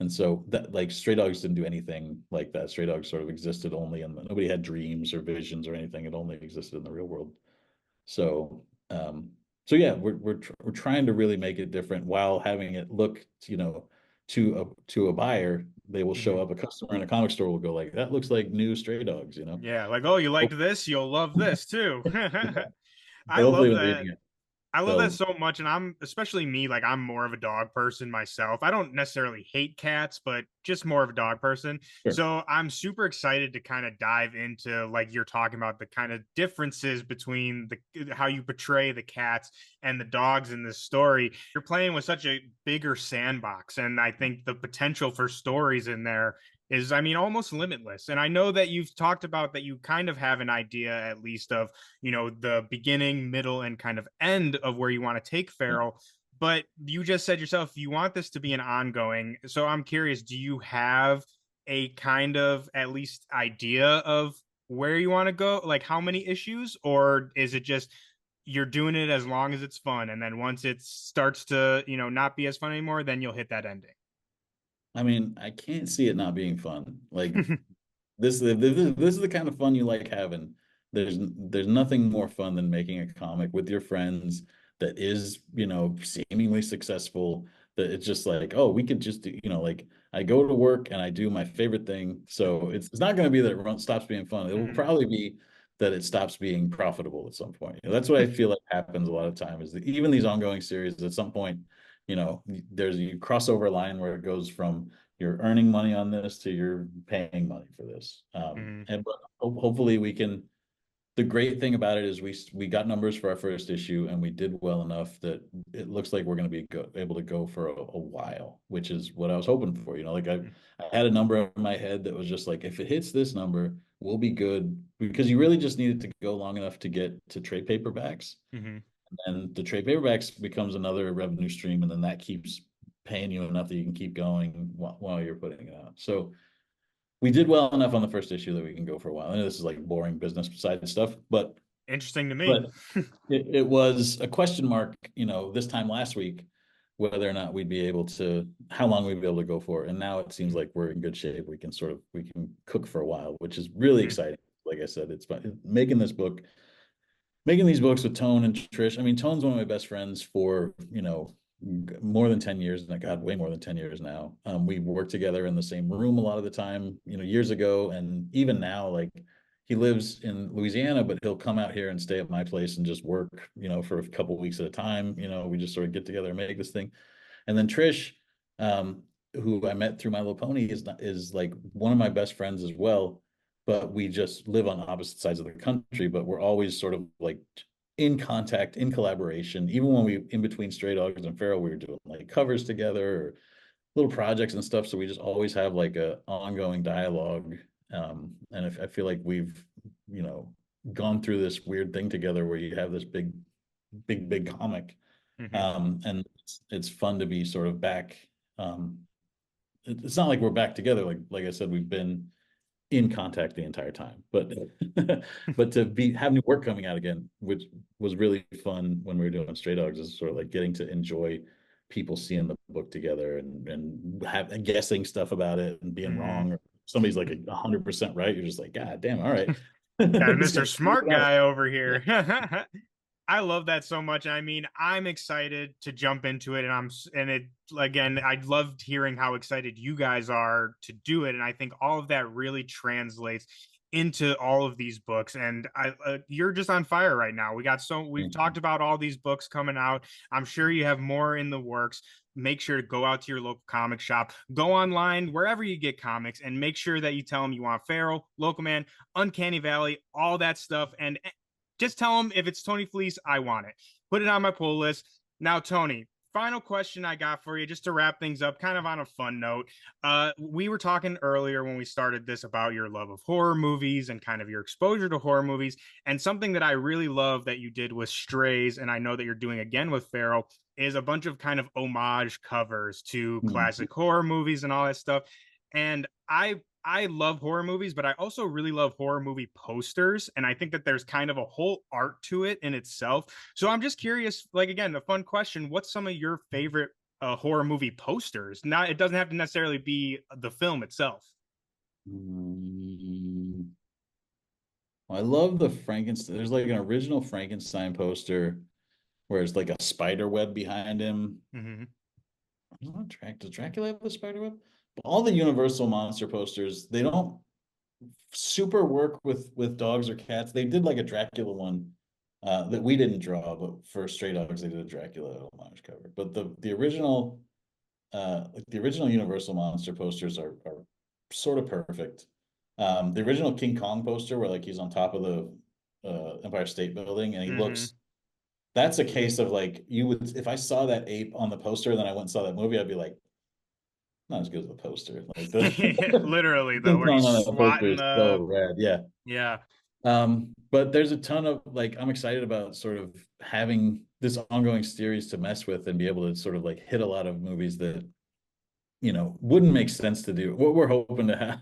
And so that, like, Stray Dogs didn't do anything like that. Stray Dogs sort of existed only in nobody had dreams or visions or anything. It only existed in the real world. So um so yeah, we're trying to really make it different while having it look, to a buyer, they will show Mhm. up. A customer in a comic store will go like, "That looks like new Stray Dogs," Yeah, like, oh, you liked this, you'll love this too. I Hopefully love when that. reading it, I love that they'll so much, and I'm especially me, like I'm more of a dog person myself. I don't necessarily hate cats, but just more of a dog person. sure. So I'm super excited to kind of dive into like you're talking about the kind of differences between the how you portray the cats and the dogs in this story. You're playing with such a bigger sandbox, and I think the potential for stories in there is, I mean, almost limitless. And I know that you've talked about that you kind of have an idea at least of, the beginning, middle, and kind of end of where you want to take Yeah. Feral. But you just said yourself you want this to be an ongoing. So I'm curious, do you have a kind of at least idea of where you want to go? Like how many issues? Or is it just you're doing it as long as it's fun, and then once it starts to, not be as fun anymore, then you'll hit that ending? I mean, I can't see it not being fun. Like this is the kind of fun you like having. There's nothing more fun than making a comic with your friends that is, seemingly successful. That it's just like, oh, we could just do, like I go to work and I do my favorite thing. So it's not going to be that it stops being fun. It will Mhm. probably be that it stops being profitable at some point. That's what I feel like happens a lot of time is that even these ongoing series at some point, there's you cross over a line where it goes from you're earning money on this to you're paying money for this. Mhm. And but hopefully we can. The great thing about it is we got numbers for our first issue and we did well enough that it looks like we're going to be able to go for a while, which is what I was hoping for. Like I had a number in my head that was just like if it hits this number, we'll be good because you really just need it to go long enough to get to trade paperbacks. Mhm. And the trade paperbacks becomes another revenue stream, and then that keeps paying you enough that you can keep going while you're putting it out. So we did well enough on the first issue that we can go for a while. I know this is like boring business side stuff, Interesting to me. but it was a question mark, this time last week, whether or not we'd be able to, how long we'd be able to go for. And now it seems like we're in good shape. We can cook for a while, which is really Mhm. exciting. Like I said, it's fun making this book making these books with Tone and Trish. I mean, Tone's one of my best friends for, more than 10 years. And God, way more than 10 years now. We worked together in the same room a lot of the time, years ago. And even now, like he lives in Louisiana, but he'll come out here and stay at my place and just work, for a couple of weeks at a time. We just sort of get together and make this thing. And then Trish, um, who I met through My Little Pony, is like one of my best friends as well. But we just live on opposite sides of the country, but we're always sort of like in contact, in collaboration. Even when we in between Stray Dogs and Feral, we were doing like covers together or little projects and stuff. So we just always have like a ongoing dialogue. And I feel like we've, gone through this weird thing together where you have this big comic, Mhm. and it's fun to be sort of back. Um, it's not like we're back together. Like I said, we've been in contact the entire time, but but to have new work coming out again, which was really fun when we were doing Stray Dogs, is sort of like getting to enjoy people seeing the book together and guessing stuff about it and being Mhm. wrong. Or somebody's like 100% right. You're just like, God damn, all right. Got Just Mr. gotta figure Smart it out. Guy over Yeah. here. I love that so much. I mean, I'm excited to jump into it, and and it again. I loved hearing how excited you guys are to do it, and I think all of that really translates into all of these books. And you're just on fire right now. We've Thank you. talked about all these books coming out. I'm sure you have more in the works. Make sure to go out to your local comic shop, go online wherever you get comics, and make sure that you tell them you want Feral, Local Man, Uncanny Valley, all that stuff, and just tell them if it's Tony Fleece, I want it. Put it on my pull list. Now, Tony, final question I got for you, just to wrap things up, kind of on a fun note. We were talking earlier when we started this about your love of horror movies and kind of your exposure to horror movies. And something that I really love that you did with Strays, and I know that you're doing again with Feral, is a bunch of kind of homage covers to Mhm. classic horror movies and all that stuff. And I love horror movies, but I also really love horror movie posters. And I think that there's kind of a whole art to it in itself. So I'm just curious, like, again, a fun question. What's some of your favorite horror movie posters? Not, it doesn't have to necessarily be the film itself. Mm, I love the Frankenstein. There's like an original Frankenstein poster where it's like a spider web behind him. Mm-hmm. Does Dracula have the spider web? But all the Universal monster posters, they don't super work with dogs or cats. They did like a Dracula one that we didn't draw, but for Stray Dogs, they did a Dracula homage cover. But the original like the original Universal monster posters are sort of perfect. The original King Kong poster where like he's on top of the Empire State Building and he looks, that's a case of like you would, if I saw that ape on the poster and then I went and saw that movie, I'd be like, not as good as the poster. Like the Literally though, King where he's Kong on that poster swatting is so the rad. Yeah. yeah. But there's a ton of like, I'm excited about sort of having this ongoing series to mess with and be able to sort of like hit a lot of movies that, you know, wouldn't make sense to do. What we're hoping to have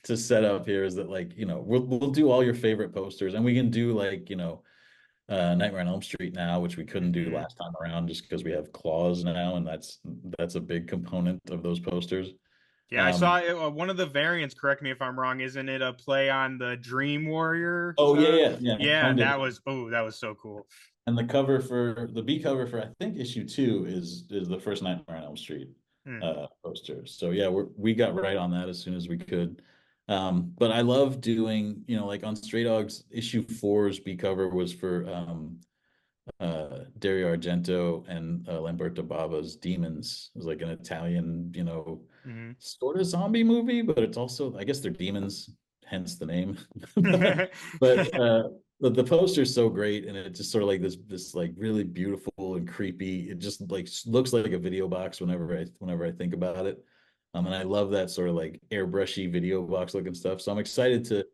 to set up here is that like, you know, we'll do all your favorite posters and we can do like, you know, Nightmare on Elm Street now, which we couldn't do last time around just because we have claws now, and that's a big component of those posters. Yeah, I saw one of the variants, correct me if I'm wrong, isn't it a play on the Dream Warrior? Oh yeah. Yeah, Tone and did that was so cool. And the cover for the B cover for I think issue 2 is the first Nightmare on Elm Street poster. So yeah, we got right on that as soon as we could. But I love doing, you know, like on Stray Dogs, issue 4's B cover was for Dario Argento and Lamberto Bava's Demons. It was like an Italian, you know, sort of zombie movie, but it's also, I guess they're demons, hence the name. But the poster's so great, and it just sort of like this like really beautiful and creepy. It just like looks like a video box whenever I think about it. And I love that sort of like airbrushy video box looking stuff. So I'm excited to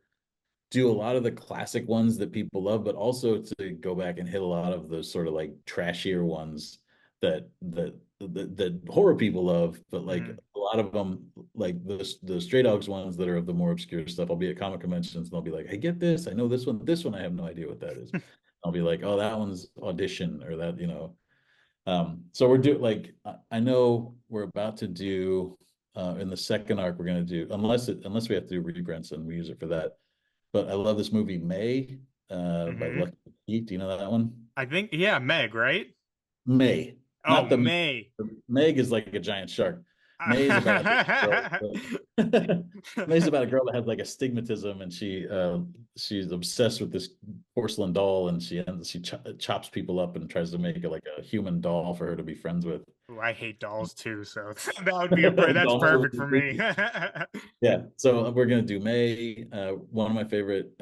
do a lot of the classic ones that people love, but also to go back and hit a lot of those sort of like trashier ones that horror people love, but like a lot of them, like the Stray Dogs ones that are of the more obscure stuff. I'll be at comic conventions and they'll be like, "I get this, I know this one. This one I have no idea what that is." I'll be like, "Oh, that one's Audition," or that, you know. So we're doing like I know we're about to do in the second arc we're going to do unless we have to do reprints and we use it for that. But I love this movie May by Lucky Pete. Do you know that one? I think, yeah, Meg, right? May, Oh, not the May. Meg is like a giant shark. May is about May's about a girl that has like astigmatism, and she's obsessed with this porcelain doll, and she chops people up and tries to make it like a human doll for her to be friends with. Ooh, I hate dolls too, so that would be that's perfect for me. Yeah, so we're gonna do May. One of my favorite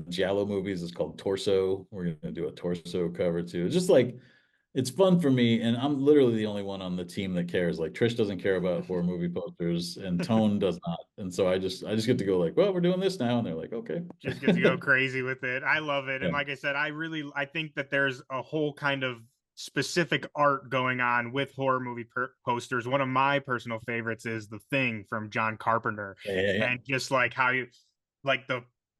Giallo movies is called Torso. We're gonna do a Torso cover too. It's just like it's fun for me, and I'm literally the only one on the team that cares. Like Trish doesn't care about horror movie posters, and Tone does not. And so I just get to go like, well, we're doing this now, and they're like, okay. Just get to go crazy with it. I love it, and Yeah. like I said, I think that there's a whole kind of specific art going on with horror movie posters. One of my personal favorites is The Thing from John Carpenter, Yeah. and just like how you like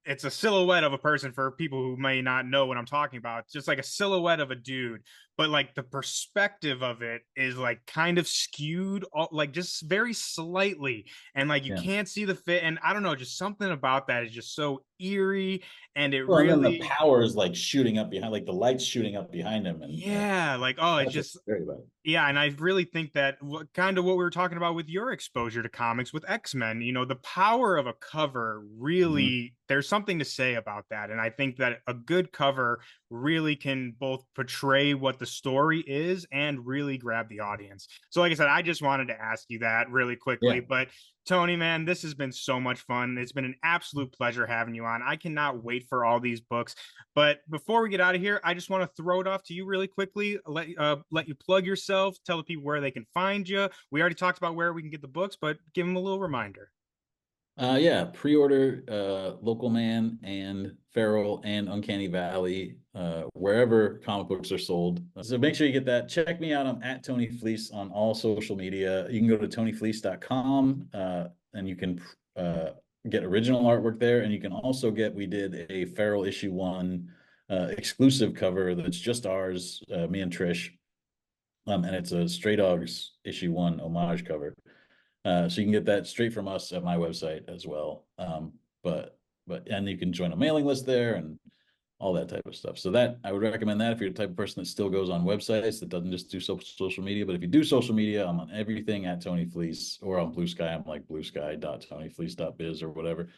it's a silhouette of a person for people who may not know what I'm talking about. It's just like a silhouette of a dude, but like the perspective of it is like kind of skewed, like just very slightly, and like you can't see the fit. And I don't know, just something about that is just so eerie, and it Well, and then the really, power is like shooting up behind, like the lights shooting up behind him, and yeah, like oh, it's that's just great about it. yeah, and I really think that kind of what we were talking about with your exposure to comics with X-Men, you know, the power of a cover really, there's something to say about that. And I think that a good cover really can both portray what the story is and really grab the audience. So, like I said, I just wanted to ask you that really quickly. Yeah. But Tony, man, this has been so much fun. It's been an absolute pleasure having you on. I cannot wait for all these books. But before we get out of here, I just want to throw it off to you really quickly. Let you plug yourself, tell the people where they can find you. We already talked about where we can get the books, but give them a little reminder. Yeah, pre-order Local Man and Feral and Uncanny Valley, wherever comic books are sold. So make sure you get that. Check me out. I'm at Tony Fleecs on all social media. You can go to tonyfleecs.com and you can get original artwork there. And you can also we did a Feral issue 1 exclusive cover that's just ours, me and Trish. And it's a Stray Dogs issue 1 homage cover. So you can get that straight from us at my website as well. And you can join a mailing list there and all that type of stuff. So that I would recommend that if you're the type of person that still goes on websites, that doesn't just do social media. But if you do social media, I'm on everything at Tony Fleecs, or on Blue Sky. I'm like bluesky.tonyfleecs.biz or whatever.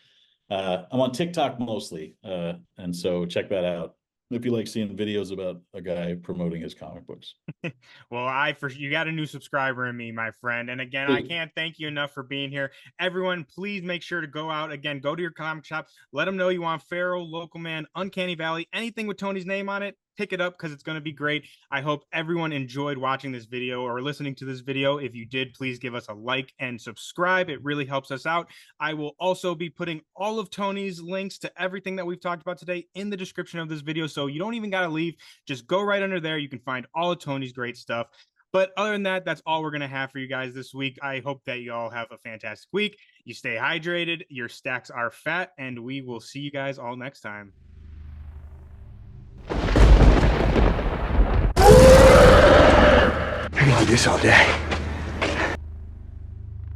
I'm on TikTok mostly. And so check that out if you like seeing videos about a guy promoting his comic books. Well, you got a new subscriber in me, my friend. And again, I can't thank you enough for being here. Everyone, please make sure to go out again, go to your comic shop, let them know you want Feral, Local Man, Uncanny Valley, anything with Tony's name on it. Pick it up because it's going to be great. I hope everyone enjoyed watching this video or listening to this video. If you did, please give us a like and subscribe. It really helps us out. I will also be putting all of Tony's links to everything that we've talked about today in the description of this video, so you don't even got to leave. Just go right under there. You can find all of Tony's great stuff. But other than that, that's all we're going to have for you guys this week. I hope that you all have a fantastic week. You stay hydrated, your stacks are fat, and we will see you guys all next time. I can do this all day.